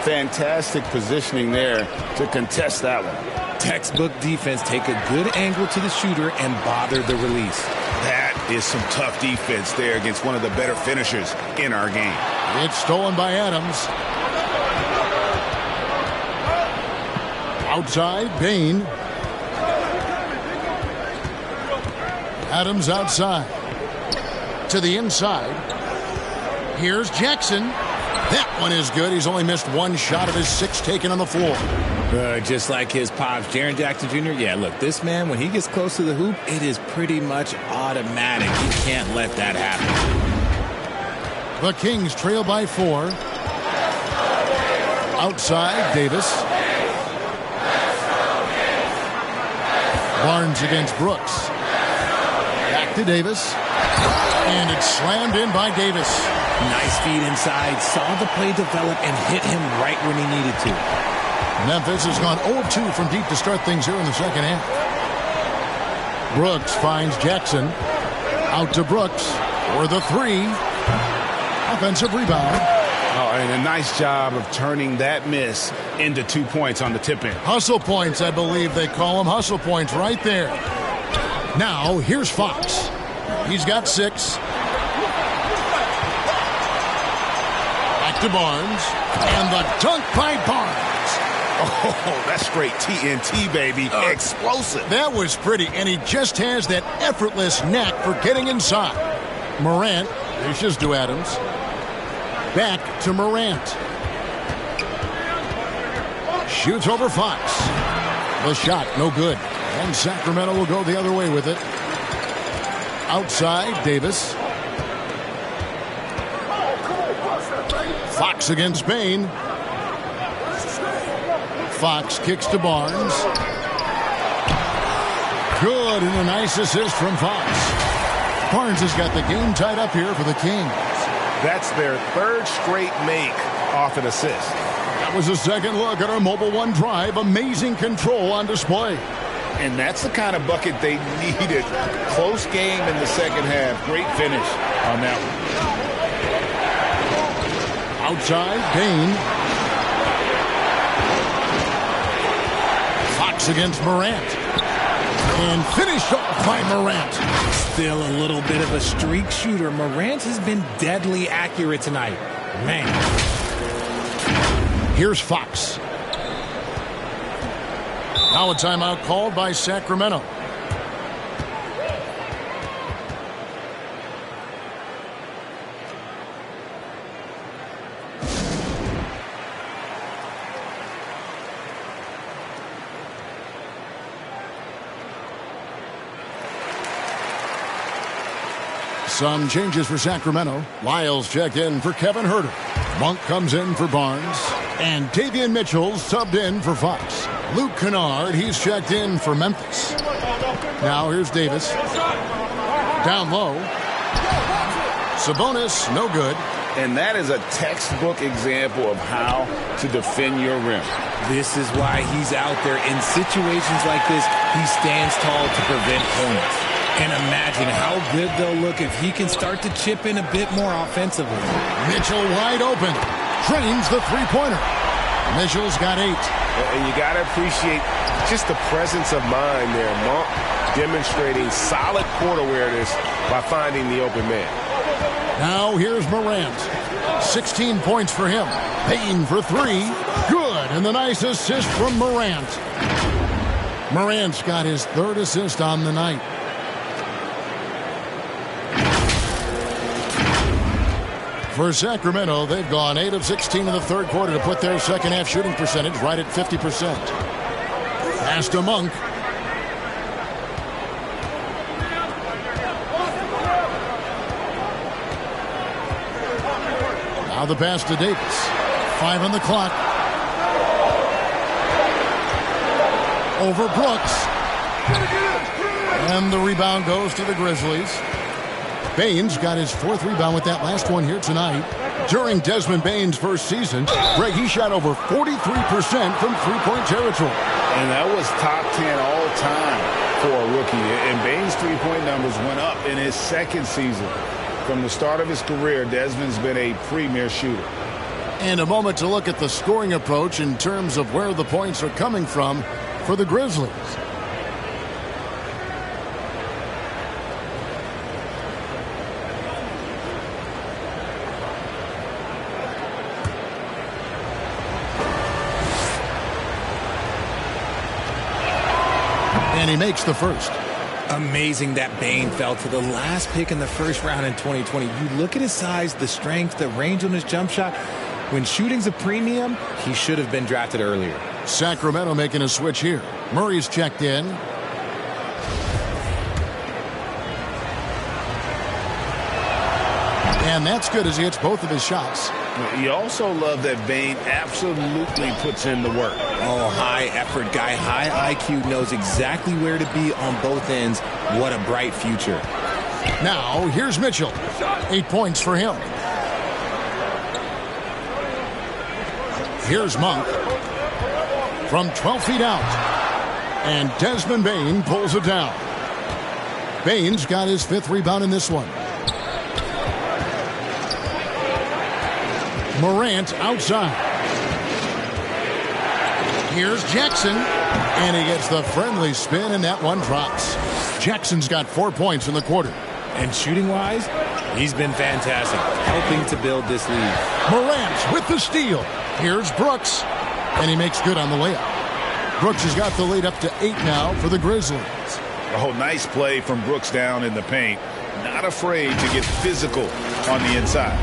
Speaker 5: Fantastic positioning there to contest that one.
Speaker 4: Textbook defense. Take a good angle to the shooter and bother the release.
Speaker 5: That is some tough defense there against one of the better finishers in our game.
Speaker 1: It's stolen by Adams. Outside, Bain. Adams outside. To the inside. Here's Jackson. That one is good. He's only missed 1 shot of his 6 taken on the floor.
Speaker 4: Just like his pops, Jaren Jackson Jr. Yeah, look, this man, when he gets close to the hoop, it is pretty much automatic. He can't let that happen.
Speaker 1: The Kings trail by 4. Outside, Davis. Barnes against Brooks. Back to Davis. And it's slammed in by Davis.
Speaker 4: Nice feed inside. Saw the play develop and hit him right when he needed to.
Speaker 1: Memphis has gone 0-2 from deep to start things here in the second half. Brooks finds Jackson. Out to Brooks for the 3. Offensive rebound.
Speaker 5: Oh, and a nice job of turning that miss into 2 points on the tip-in.
Speaker 1: Hustle points, I believe they call them. Hustle points right there. Now, here's Fox. He's got 6. Back to Barnes. And the dunk by Barnes.
Speaker 5: Oh, that's straight TNT, baby. Explosive.
Speaker 1: That was pretty, and he just has that effortless knack for getting inside. Morant dishes to Adams. Back to Morant. Shoots over Fox. The shot, no good. And Sacramento will go the other way with it. Outside, Davis. Fox against Bain. Fox kicks to Barnes. Good, and a nice assist from Fox. Barnes has got the game tied up here for the Kings.
Speaker 3: That's their third straight make off an assist.
Speaker 1: That was a second look at our Mobile One drive. Amazing control on display.
Speaker 5: And that's the kind of bucket they needed. Close game in the second half. Great finish on that one.
Speaker 1: Outside, Bain. Fox against Morant. And finished off by Morant.
Speaker 4: Still a little bit of a streak shooter. Morant has been deadly accurate tonight. Man.
Speaker 1: Here's Fox. Now a timeout called by Sacramento. Some changes for Sacramento. Lyles checked in for Kevin Huerter. Monk comes in for Barnes. And Davion Mitchell's subbed in for Fox. Luke Kennard, he's checked in for Memphis. Now here's Davis. Down low. Sabonis, no good.
Speaker 5: And that is a textbook example of how to defend your rim.
Speaker 4: This is why he's out there. In situations like this, he stands tall to prevent points. And imagine how good they'll look if he can start to chip in a bit more offensively.
Speaker 1: Mitchell wide open. Drains the three-pointer. Mitchell's got 8.
Speaker 3: And you got to appreciate just the presence of mind there. Monk demonstrating solid court awareness by finding the open man.
Speaker 1: Now here's Morant. 16 points for him. Payne for 3. Good. And the nice assist from Morant. Morant's got his 3rd assist on the night. For Sacramento, they've gone 8 of 16 in the third quarter to put their second half shooting percentage right at 50%. Pass to Monk. Now the pass to Davis. 5 on the clock. Over Brooks. And the rebound goes to the Grizzlies. Bain's got his 4th rebound with that last one here tonight. During Desmond Bain's first season, Greg, he shot over 43% from three-point territory.
Speaker 5: And that was top 10 all-time for a rookie. And Bain's three-point numbers went up in his second season. From the start of his career, Desmond's been a premier shooter.
Speaker 1: And a moment to look at the scoring approach in terms of where the points are coming from for the Grizzlies. And he makes the first.
Speaker 4: Amazing that Bain fell to the last pick in the first round in 2020. You look at his size, the strength, the range on his jump shot. When shooting's a premium, he should have been drafted earlier.
Speaker 1: Sacramento making a switch here. Murray's checked in. And that's good as he hits both of his shots.
Speaker 5: You also love that Bain absolutely puts in the work.
Speaker 4: Oh, high effort guy, high IQ, knows exactly where to be on both ends. What a bright future.
Speaker 1: Now, here's Mitchell. 8 points for him. Here's Monk. From 12 feet out. And Desmond Bain pulls it down. Bain's got his 5th rebound in this one. Morant outside. Here's Jackson. And he gets the friendly spin, and that one drops. Jackson's got 4 points in the quarter.
Speaker 4: And shooting-wise, he's been fantastic, helping to build this lead.
Speaker 1: Morant with the steal. Here's Brooks. And he makes good on the layup. Brooks has got the lead up to 8 now for the Grizzlies.
Speaker 5: Oh, nice play from Brooks down in the paint. Not afraid to get physical on the inside.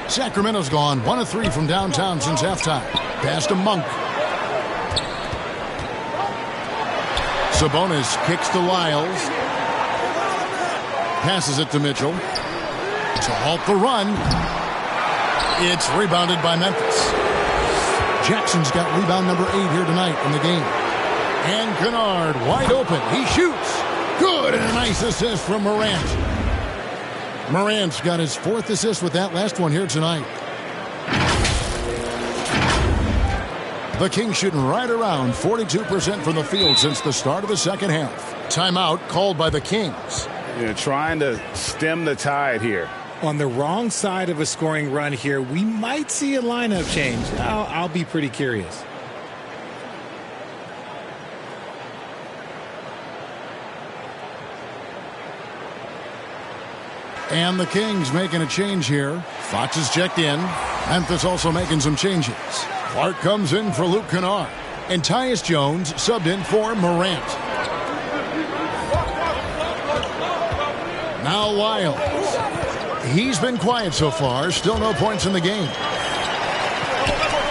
Speaker 1: Sacramento's gone 1 of 3 from downtown since halftime. Pass to Monk. Sabonis kicks to Lyles. Passes it to Mitchell. To halt the run. It's rebounded by Memphis. Jackson's got rebound number 8 here tonight in the game. And Kennard wide open. He shoots. Good, and a nice assist from Morant. Morant's got his 4th assist with that last one here tonight. The Kings shooting right around 42% from the field since the start of the second half. Timeout called by the Kings.
Speaker 5: Trying to stem the tide here.
Speaker 4: On the wrong side of a scoring run here, we might see a lineup change. I'll be pretty curious.
Speaker 1: And the Kings making a change here. Fox is checked in. Memphis also making some changes. Clark comes in for Luke Kennard. And Tyus Jones subbed in for Morant. Now Wiles. He's been quiet so far. Still no points in the game.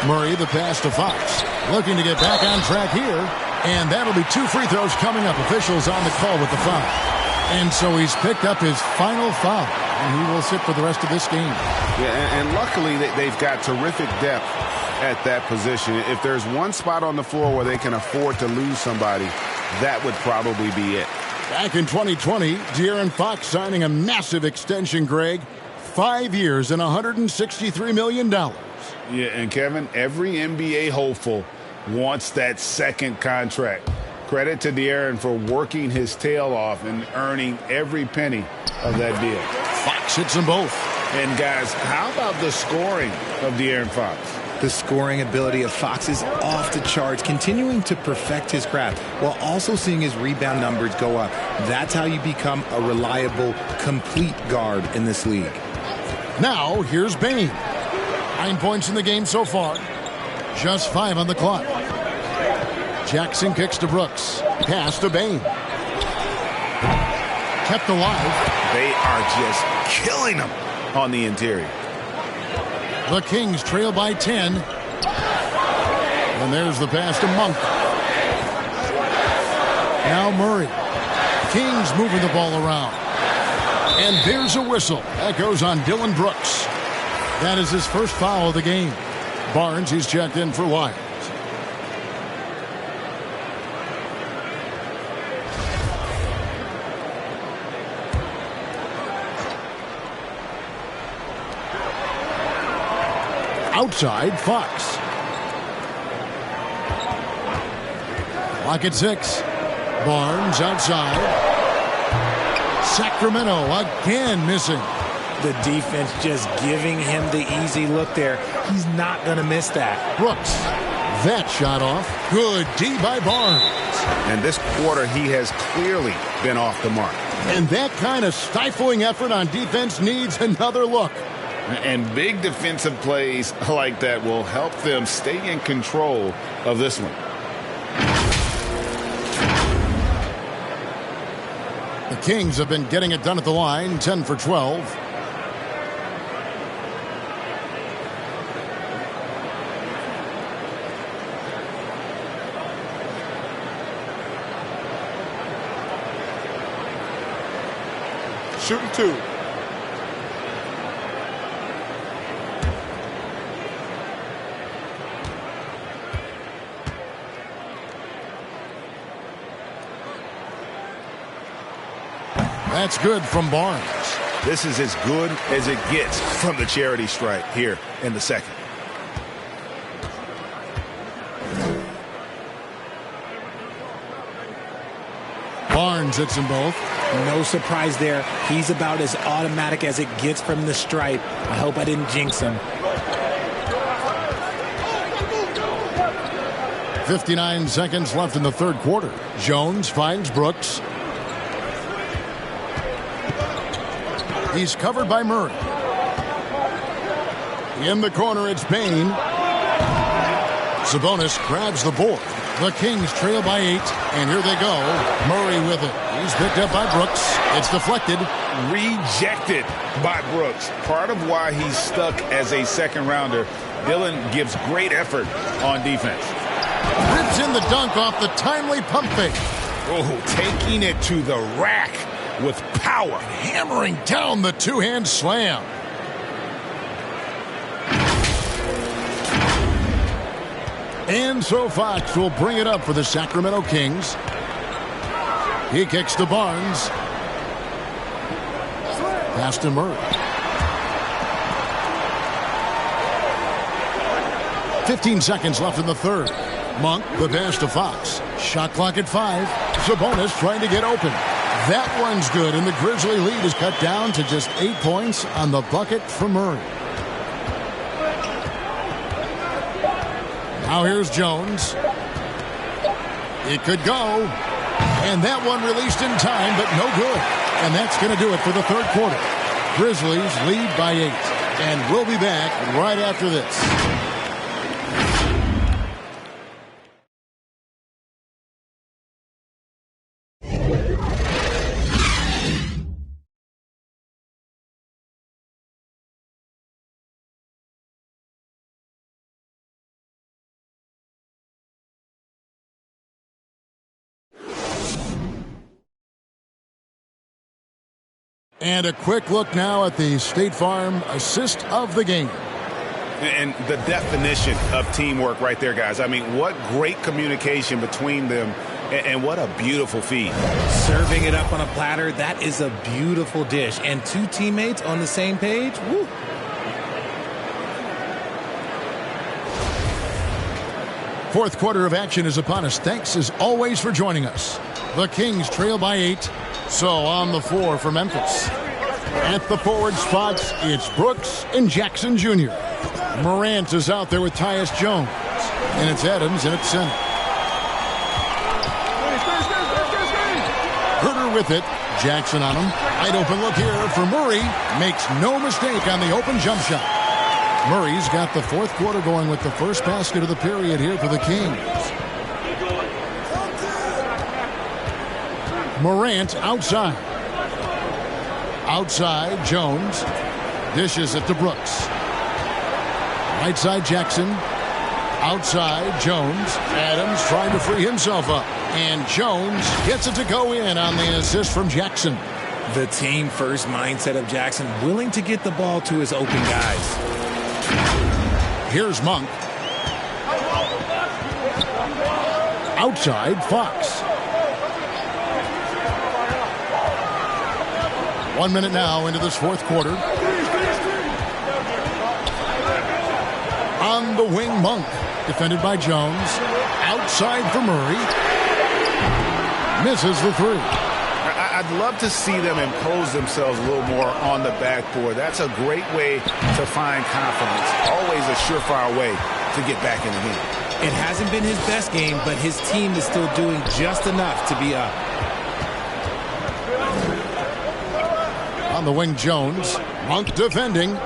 Speaker 1: Murray the pass to Fox. Looking to get back on track here. And that'll be 2 free throws coming up. Officials on the call with the foul. And so he's picked up his final foul. And he will sit for the rest of this game.
Speaker 3: Yeah, and luckily they've got terrific depth at that position. If there's one spot on the floor where they can afford to lose somebody, that would probably be it.
Speaker 1: Back in 2020, De'Aaron Fox signing a massive extension, Greg. 5 years and $163 million.
Speaker 5: Yeah, and Kevin, every NBA hopeful wants that second contract. Credit to De'Aaron for working his tail off and earning every penny of that deal.
Speaker 1: Fox hits them both.
Speaker 5: And guys, how about the scoring of De'Aaron Fox?
Speaker 4: The scoring ability of Fox is off the charts, continuing to perfect his craft while also seeing his rebound numbers go up. That's how you become a reliable, complete guard in this league.
Speaker 1: Now, here's Bane. 9 points in the game so far. Just 5 on the clock. Jackson kicks to Brooks. Pass to Bane. Kept alive.
Speaker 3: They are just killing them on the interior.
Speaker 1: The Kings trail by 10. And there's the pass to Monk. Now Murray. Kings moving the ball around. And there's a whistle. That goes on Dillon Brooks. That is his first foul of the game. Barnes, he's checked in for Wiles. Outside, Fox. Clock at 6. Barnes outside. Sacramento again missing.
Speaker 4: The defense just giving him the easy look there. He's not going to miss that.
Speaker 1: Brooks. That shot off. Good D by Barnes.
Speaker 3: And this quarter, he has clearly been off the mark.
Speaker 1: And that kind of stifling effort on defense needs another look.
Speaker 5: And big defensive plays like that will help them stay in control of this one.
Speaker 1: The Kings have been getting it done at the line, 10 for 12.
Speaker 6: Shooting 2.
Speaker 1: That's good from Barnes.
Speaker 3: This is as good as it gets from the charity stripe here in the second.
Speaker 1: Barnes hits them both.
Speaker 4: No surprise there. He's about as automatic as it gets from the stripe. I hope I didn't jinx him.
Speaker 1: 59 seconds left in the third quarter. Jones finds Brooks. He's covered by Murray. In the corner, it's Bane. Sabonis grabs the board. The Kings trail by 8, and here they go. Murray with it. He's picked up by Brooks. It's deflected.
Speaker 5: Rejected by Brooks. Part of why he's stuck as a second rounder. Dillon gives great effort on defense.
Speaker 1: Rips in the dunk off the timely pump fake.
Speaker 3: Oh, taking it to the rack with power.
Speaker 1: Hammering down the two-hand slam. And so Fox will bring it up for the Sacramento Kings. He kicks to Barnes. Pass to Murray. 15 seconds left in the third. Monk, the pass to Fox. Shot clock at 5. Sabonis trying to get open. That one's good, and the Grizzly lead is cut down to just 8 points on the bucket for Murray. Now here's Jones. It could go. And that one released in time, but no good. And that's going to do it for the third quarter. Grizzlies lead by 8. And we'll be back right after this. And a quick look now at the State Farm assist of the game.
Speaker 5: And the definition of teamwork right there, guys. I mean, what great communication between them, and what a beautiful feed.
Speaker 4: Serving it up on a platter, that is a beautiful dish. And 2 teammates on the same page, woo.
Speaker 1: Fourth quarter of action is upon us. Thanks as always for joining us. The Kings trail by 8. So on the floor for Memphis. At the forward spots, it's Brooks and Jackson Jr. Morant is out there with Tyus Jones. And it's Adams and it's center. Herter with it. Jackson on him. Wide open look here for Murray. Makes no mistake on the open jump shot. Murray's got the fourth quarter going with the first basket of the period here for the Kings. Morant outside. Outside, Jones. Dishes it to Brooks. Right side, Jackson. Outside, Jones. Adams trying to free himself up. And Jones gets it to go in on the assist from Jackson.
Speaker 4: The team first mindset of Jackson, willing to get the ball to his open guys.
Speaker 1: Here's Monk. Outside, Fox. 1 minute now into this fourth quarter. On the wing, Monk. Defended by Jones. Outside for Murray. Misses the three.
Speaker 5: I'd love to see them impose themselves a little more on the backboard. That's a great way to find confidence. Always a surefire way to get back in the game.
Speaker 4: It hasn't been his best game, but his team is still doing just enough to be up.
Speaker 1: On the wing, Jones. Monk defending.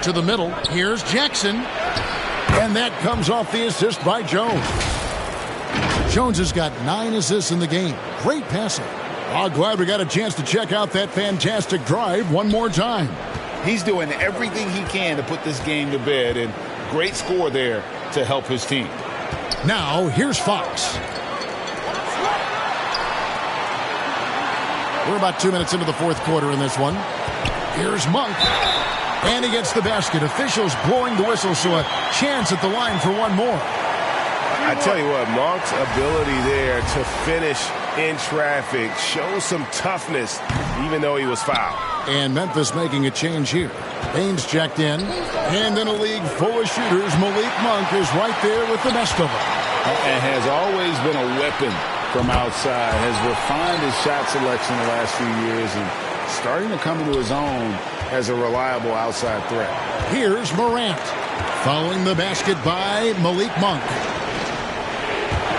Speaker 1: To the middle. Here's Jackson. And that comes off the assist by Jones. Jones has got 9 assists in the game. Great passing. Oh, glad we got a chance to check out that fantastic drive one more time.
Speaker 5: He's doing everything he can to put this game to bed, and great score there to help his team.
Speaker 1: Now, here's Fox. We're about 2 minutes into the fourth quarter in this one. Here's Monk. And he gets the basket. Officials blowing the whistle, so a chance at the line for one more.
Speaker 3: I tell you what, Monk's ability there to finish in traffic shows some toughness, even though he was fouled.
Speaker 1: And Memphis making a change here. Baines checked in. And in a league full of shooters, Malik Monk is right there with the best of them.
Speaker 5: And has always been a weapon from outside. Has refined his shot selection the last few years and starting to come into his own as a reliable outside threat.
Speaker 1: Here's Morant. Following the basket by Malik Monk.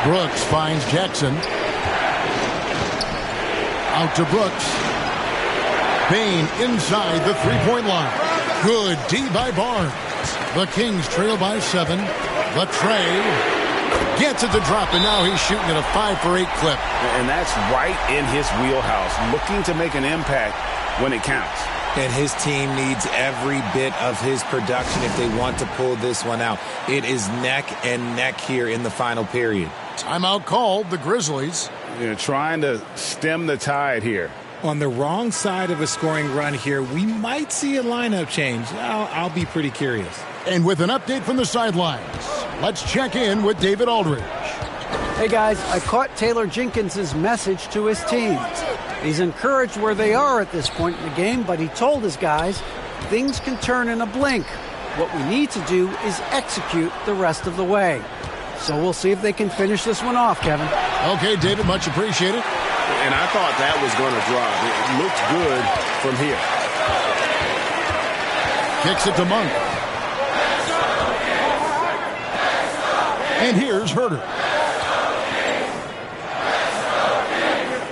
Speaker 1: Brooks finds Jackson. Out to Brooks. Bain inside the three-point line. Good D by Barnes. The Kings trail by 7. The tray gets it to drop, and now he's shooting at a 5-for-8 clip.
Speaker 5: And that's right in his wheelhouse, looking to make an impact when it counts.
Speaker 4: And his team needs every bit of his production if they want to pull this one out. It is neck and neck here in the final period.
Speaker 1: Timeout called, the Grizzlies.
Speaker 5: Trying to stem the tide here.
Speaker 4: On the wrong side of a scoring run here, we might see a lineup change. I'll be pretty curious.
Speaker 1: And with an update from the sidelines, let's check in with David Aldridge.
Speaker 2: Hey guys, I caught Taylor Jenkins' message to his team. He's encouraged where they are at this point in the game, but he told his guys things can turn in a blink. What we need to do is execute the rest of the way. So we'll see if they can finish this one off, Kevin.
Speaker 1: Okay, David, much appreciated.
Speaker 3: And I thought that was going to drop. It looked good from here.
Speaker 1: Kicks it to Monk. And here's Herter.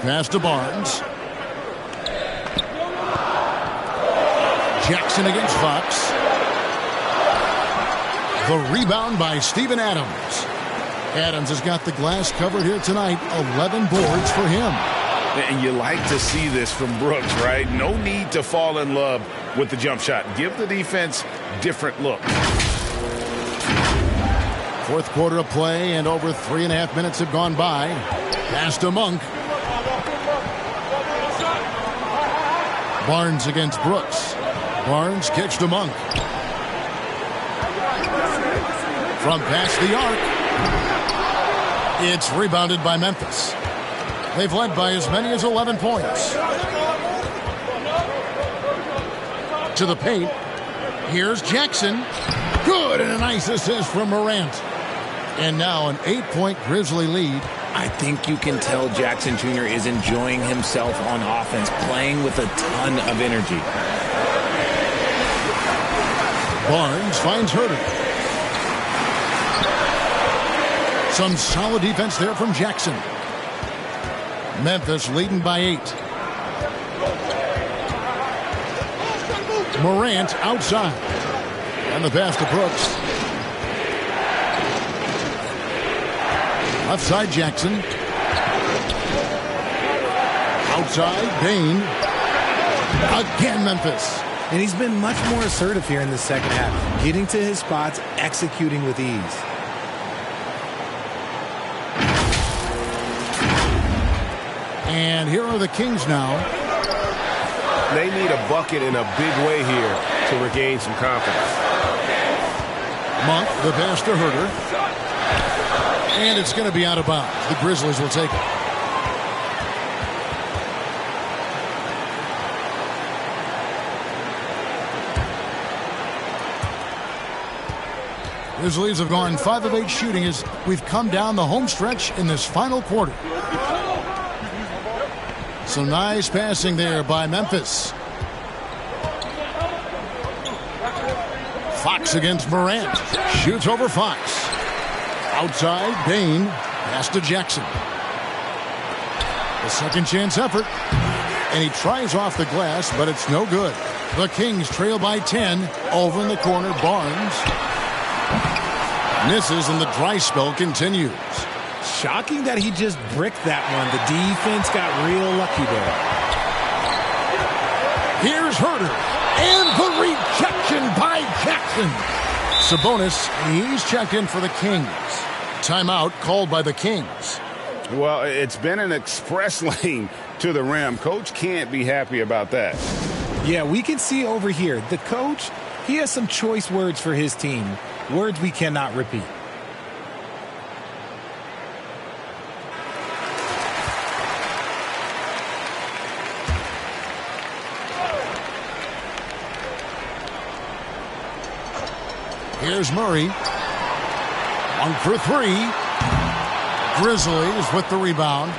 Speaker 1: Pass to Barnes. Jackson against Fox. The rebound by Steven Adams. Adams has got the glass covered here tonight. 11 boards for him.
Speaker 5: And you like to see this from Brooks, right? No need to fall in love with the jump shot. Give the defense different looks.
Speaker 1: Fourth quarter of play, and over 3.5 minutes have gone by. Pass to Monk. Barnes against Brooks. Barnes kicks to Monk. From past the arc. It's rebounded by Memphis. They've led by as many as 11 points. To the paint. Here's Jackson. Good, and a nice assist from Morant. And now an 8-point Grizzly lead.
Speaker 4: I think you can tell Jackson Jr. is enjoying himself on offense, playing with a ton of energy.
Speaker 1: Barnes finds Herter. Some solid defense there from Jackson. Memphis leading by 8. Morant outside. And the pass to Brooks. Left side Jackson. Outside Bain. Again Memphis.
Speaker 4: And he's been much more assertive here in the second half, getting to his spots, executing with ease.
Speaker 1: And here are the Kings now.
Speaker 3: They need a bucket in a big way here to regain some confidence.
Speaker 1: Monk, the pass to Herter. And it's going to be out of bounds. The Grizzlies will take it. Grizzlies have gone 5 of 8 shooting as we've come down the home stretch in this final quarter. So nice passing there by Memphis. Fox against Morant. Shoots over Fox. Outside, Bain. Pass to Jackson. The second chance effort. And he tries off the glass, but it's no good. The Kings trail by 10. Over in the corner, Barnes. Misses, and the dry spell continues.
Speaker 4: Shocking that he just bricked that one. The defense got real lucky there.
Speaker 1: Here's Herter. And the rejection by Jackson. Sabonis, he's checked in for the Kings. Timeout called by the Kings.
Speaker 5: Well, it's been an express lane to the rim. Coach can't be happy about that.
Speaker 4: Yeah, we can see over here. The coach, he has some choice words for his team. Words we cannot repeat.
Speaker 1: Here's Murray. 1 for 3. Grizzlies with the rebound.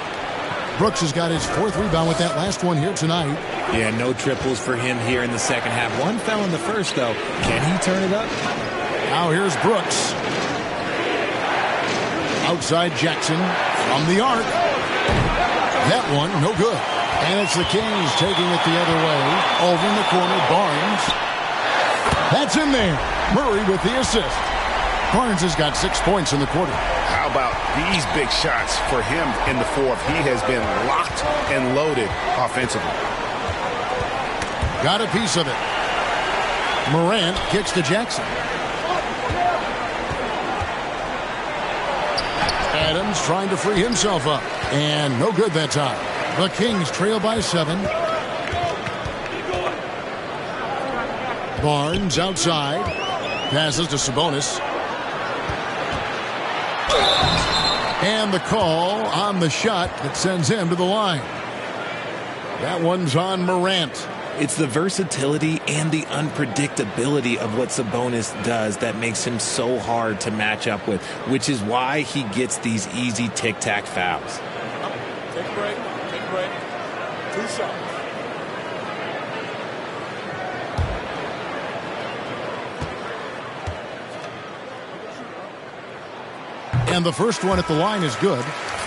Speaker 1: Brooks has got his 4th rebound with that last one here tonight.
Speaker 4: Yeah, no triples for him here in the second half. One fell in the first, though. Can he turn it up?
Speaker 1: Now here's Brooks. Outside Jackson from the arc. That one, no good. And it's the Kings taking it the other way. Over in the corner, Barnes. That's in there. Murray with the assist. Barnes has got 6 points in the quarter.
Speaker 5: How about these big shots for him in the fourth? He has been locked and loaded offensively.
Speaker 1: Got a piece of it. Morant kicks to Jackson. Adams trying to free himself up. And no good that time. The Kings trail by 7. Barnes outside. Passes to Sabonis. And the call on the shot that sends him to the line. That one's on Morant.
Speaker 4: It's the versatility and the unpredictability of what Sabonis does that makes him so hard to match up with, which is why he gets these easy tic-tac fouls.
Speaker 6: Take a break. Take a break. 2 shots.
Speaker 1: And the first one at the line is good.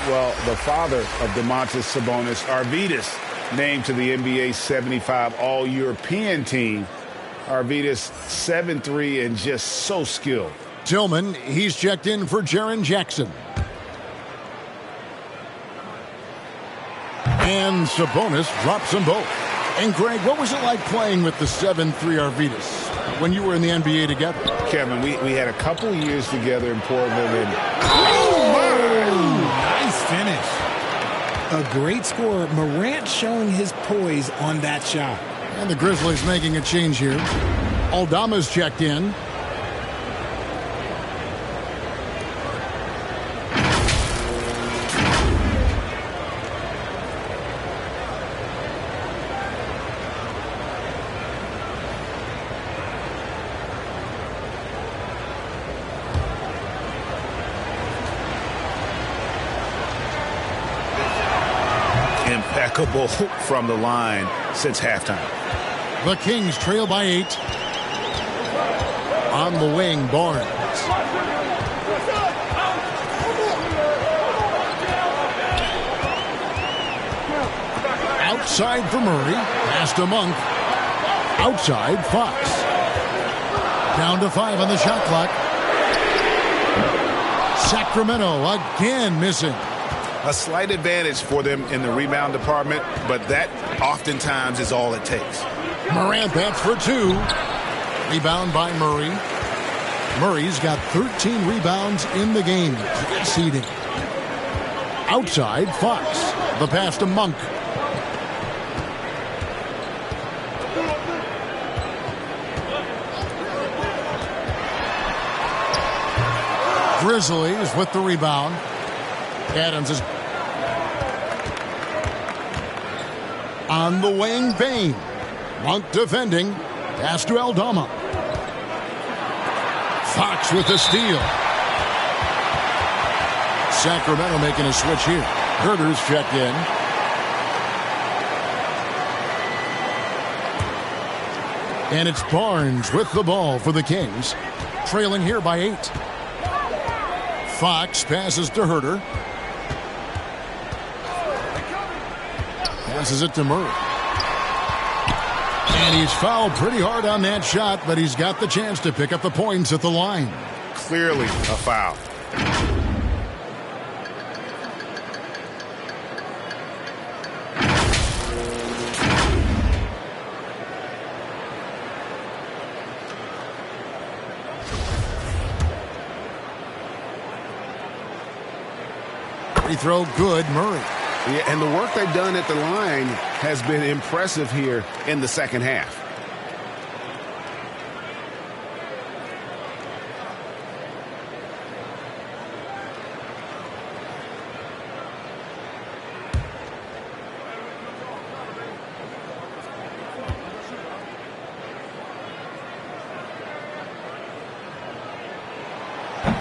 Speaker 5: Well, the father of Domantas Sabonis, Arvydas, named to the NBA 75 All-European team. Arvydas 7'3" and just so skilled.
Speaker 1: Tillman, he's checked in for Jaren Jackson. And Sabonis drops them both. And Greg, what was it like playing with the 7'3" Arvydas when you were in the NBA together?
Speaker 5: Kevin, we had a couple years together in Portland. And
Speaker 4: nice finish. A great scorer. Morant showing his poise on that shot.
Speaker 1: And the Grizzlies making a change here. Aldama's checked in.
Speaker 5: Impeccable from the line since halftime.
Speaker 1: The Kings trail by 8. On the wing, Barnes. Outside for Murray. Pass to Monk. Outside, Fox. Down to 5 on the shot clock. Sacramento again missing.
Speaker 5: A slight advantage for them in the rebound department, but that oftentimes is all it takes.
Speaker 1: Morant, that's for 2. Rebound by Murray. Murray's got 13 rebounds in the game. Seeding. Outside, Fox. The pass to Monk. Grizzlies with the rebound. Adams is on the wing. Bain. Monk defending. Pass to Aldama. Fox with the steal. Sacramento making a switch here. Herter's checked in. And it's Barnes with the ball for the Kings. Trailing here by 8. Fox passes to Herter. Passes it to Murray. And he's fouled pretty hard on that shot, but he's got the chance to pick up the points at the line.
Speaker 5: Clearly a foul.
Speaker 1: Free throw good, Murray.
Speaker 5: Yeah, and the work they've done at the line has been impressive here in the second half.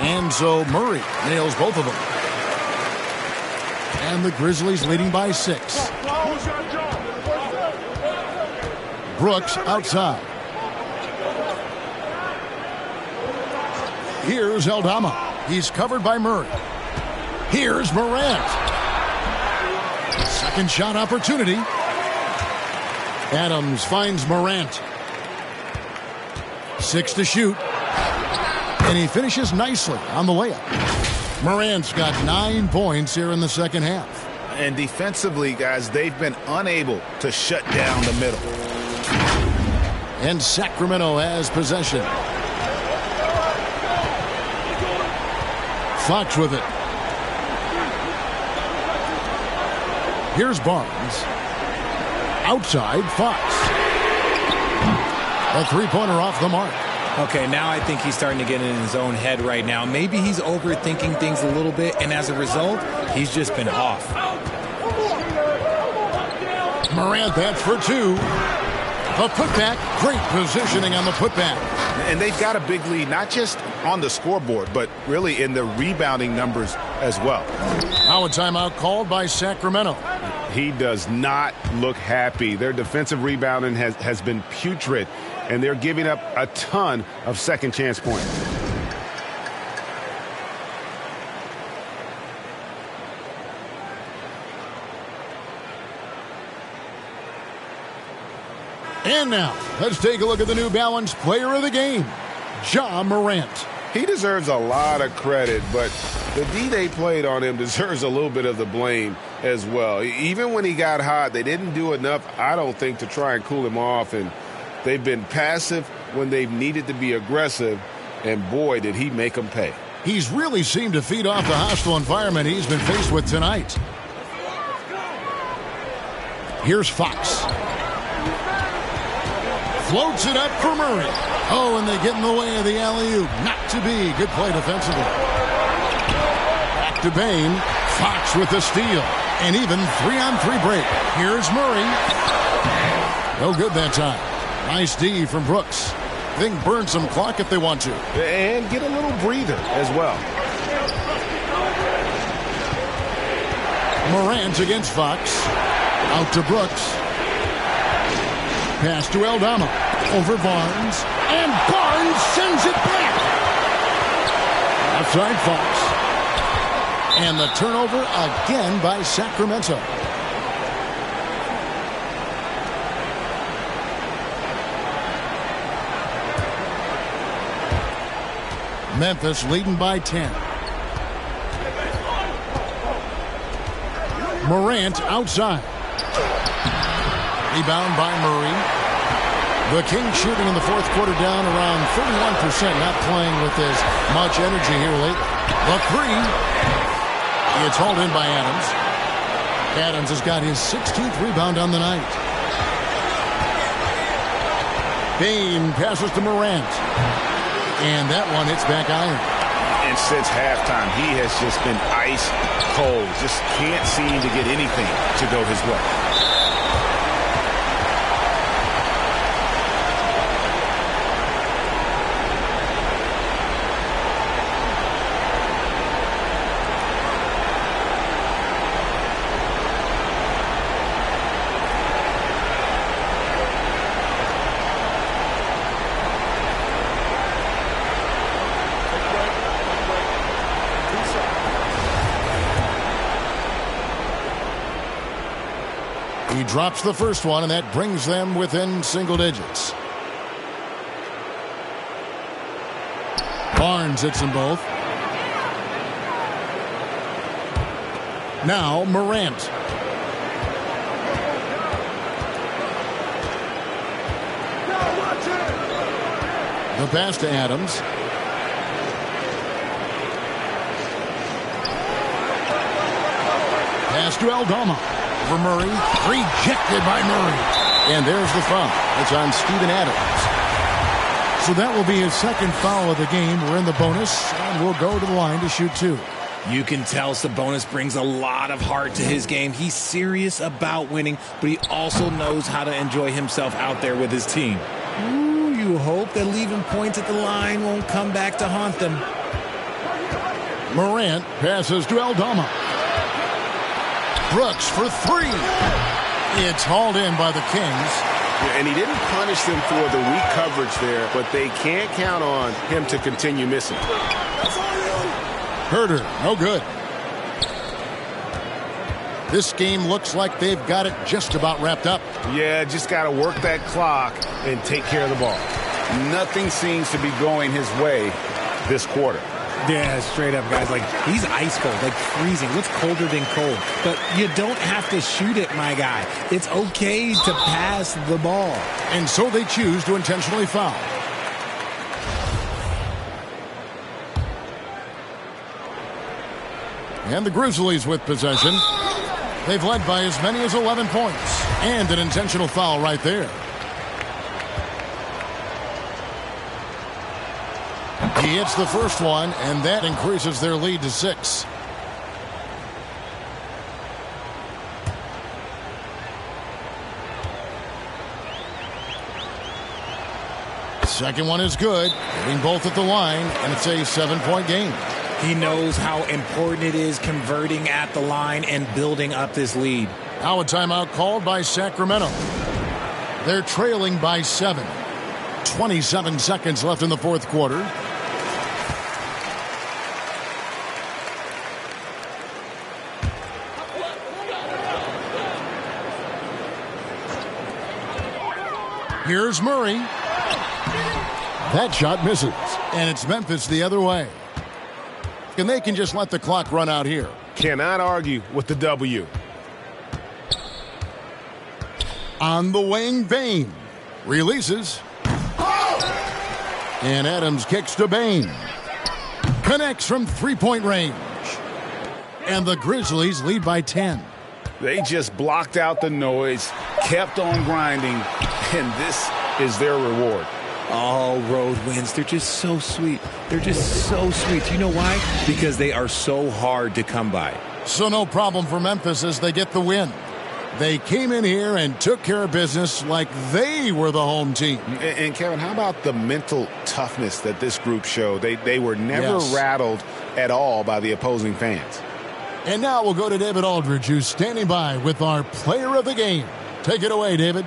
Speaker 1: And so Murray nails both of them. And the Grizzlies leading by 6. Brooks outside. Here's Aldama. He's covered by Murray. Here's Morant. Second shot opportunity. Adams finds Morant. 6 to shoot. And he finishes nicely on the layup. Morant's got 9 points here in the second half.
Speaker 5: And defensively, guys, they've been unable to shut down the middle.
Speaker 1: And Sacramento has possession. Fox with it. Here's Barnes. Outside, Fox. A three-pointer off the mark.
Speaker 4: Okay, now I think he's starting to get in his own head right now. Maybe he's overthinking things a little bit, and as a result, he's just been off.
Speaker 1: Morant, that's for two. A putback, great positioning on the putback.
Speaker 5: And they've got a big lead, not just on the scoreboard, but really in the rebounding numbers as well.
Speaker 1: Now a timeout called by Sacramento.
Speaker 5: He does not look happy. Their defensive rebounding has been putrid, and they're giving up a ton of second chance points.
Speaker 1: And now, let's take a look at the New Balance player of the game, Ja Morant.
Speaker 5: He deserves a lot of credit, but the D they played on him deserves a little bit of the blame as well. Even when he got hot, they didn't do enough, I don't think, to try and cool him off. And they've been passive when they've needed to be aggressive, and boy, did he make them pay.
Speaker 1: He's really seemed to feed off the hostile environment he's been faced with tonight. Here's Fox. Floats it up for Murray. Oh, and they get in the way of the alley-oop. Not to be. Good play defensively. Back to Bain. Fox with the steal. And even 3-on-3 break. Here's Murray. No good that time. Nice D from Brooks. They can burn some clock if they want to.
Speaker 5: And get a little breather as well.
Speaker 1: Morant against Fox. Out to Brooks. Pass to Aldama. Over Barnes. And Barnes sends it back. Outside Fox. And the turnover again by Sacramento. Memphis leading by 10. Morant outside. Rebound by Murray. The Kings shooting in the fourth quarter down around 31%, not playing with as much energy here lately. The three. It's hauled in by Adams. Adams has got his 16th rebound on the night. Bain passes to Morant. And that one hits back iron.
Speaker 5: And since halftime, he has just been ice cold. Just can't seem to get anything to go his way.
Speaker 1: He drops the first one, and that brings them within single digits. Barnes hits them both. Now Morant. The pass to Adams. Pass to Aldama. For Murray, rejected by Murray. And there's the foul. It's on Steven Adams. So that will be his second foul of the game. We're in the bonus, and we'll go to the line to shoot two.
Speaker 4: You can tell Sabonis brings a lot of heart to his game. He's serious about winning, but he also knows how to enjoy himself out there with his team. Ooh, you hope that leaving points at the line won't come back to haunt them.
Speaker 1: Morant passes to Aldama. Brooks for three. It's hauled in by the Kings.
Speaker 5: And he didn't punish them for the weak coverage there, but they can't count on him to continue missing.
Speaker 1: Herter, no good. This game looks like they've got it just about wrapped up.
Speaker 5: Yeah, just got to work that clock and take care of the ball. Nothing seems to be going his way this quarter.
Speaker 4: Yeah, straight up, guys. Like, he's ice cold, like freezing. What's colder than cold? But you don't have to shoot it, my guy. It's okay to pass the ball.
Speaker 1: And so they choose to intentionally foul. And the Grizzlies with possession. They've led by as many as 11 points. And an intentional foul right there. He hits the first one, and that increases their lead to 6. Second one is good. Hitting both at the line, and it's a 7-point game.
Speaker 4: He knows how important it is converting at the line and building up this lead.
Speaker 1: Now a timeout called by Sacramento. They're trailing by 7. 27 seconds left in the fourth quarter. Here's Murray. That shot misses. And it's Memphis the other way. And they can just let the clock run out here.
Speaker 3: Cannot argue with the W.
Speaker 1: On the wing, Bain. Releases. And Adams kicks to Bain. Connects from three-point range. And the Grizzlies lead by 10.
Speaker 5: They just blocked out the noise, kept on grinding, and this is their reward.
Speaker 4: All road wins. They're just so sweet. They're just so sweet. You know why? Because they are so hard to come by.
Speaker 1: So no problem for Memphis as they get the win. They came in here and took care of business like they were the home team.
Speaker 5: And Kevin, how about the mental toughness that this group showed? They were never rattled at all by the opposing fans.
Speaker 1: And now we'll go to David Aldridge, who's standing by with our player of the game. Take it away, David.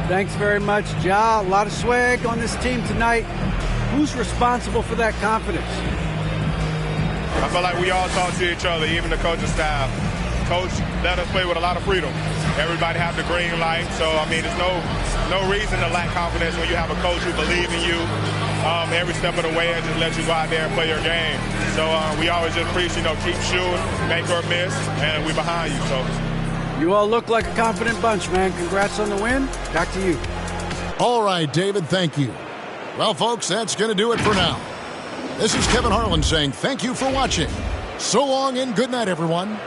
Speaker 2: Thanks very much, Ja. A lot of swag on this team tonight. Who's responsible for that confidence?
Speaker 10: I feel like we all talk to each other, even the coaching staff. Coach let us play with a lot of freedom. Everybody have the green light. So, I mean, there's no reason to lack confidence when you have a coach who believes in you every step of the way and just let you go out there and play your game. So we always just preach, keep shooting, make or miss, and we're behind you. So.
Speaker 2: You all look like a confident bunch, man. Congrats on the win. Back to you.
Speaker 1: All right, David, thank you. Well, folks, that's going to do it for now. This is Kevin Harlan saying thank you for watching. So long and good night, everyone.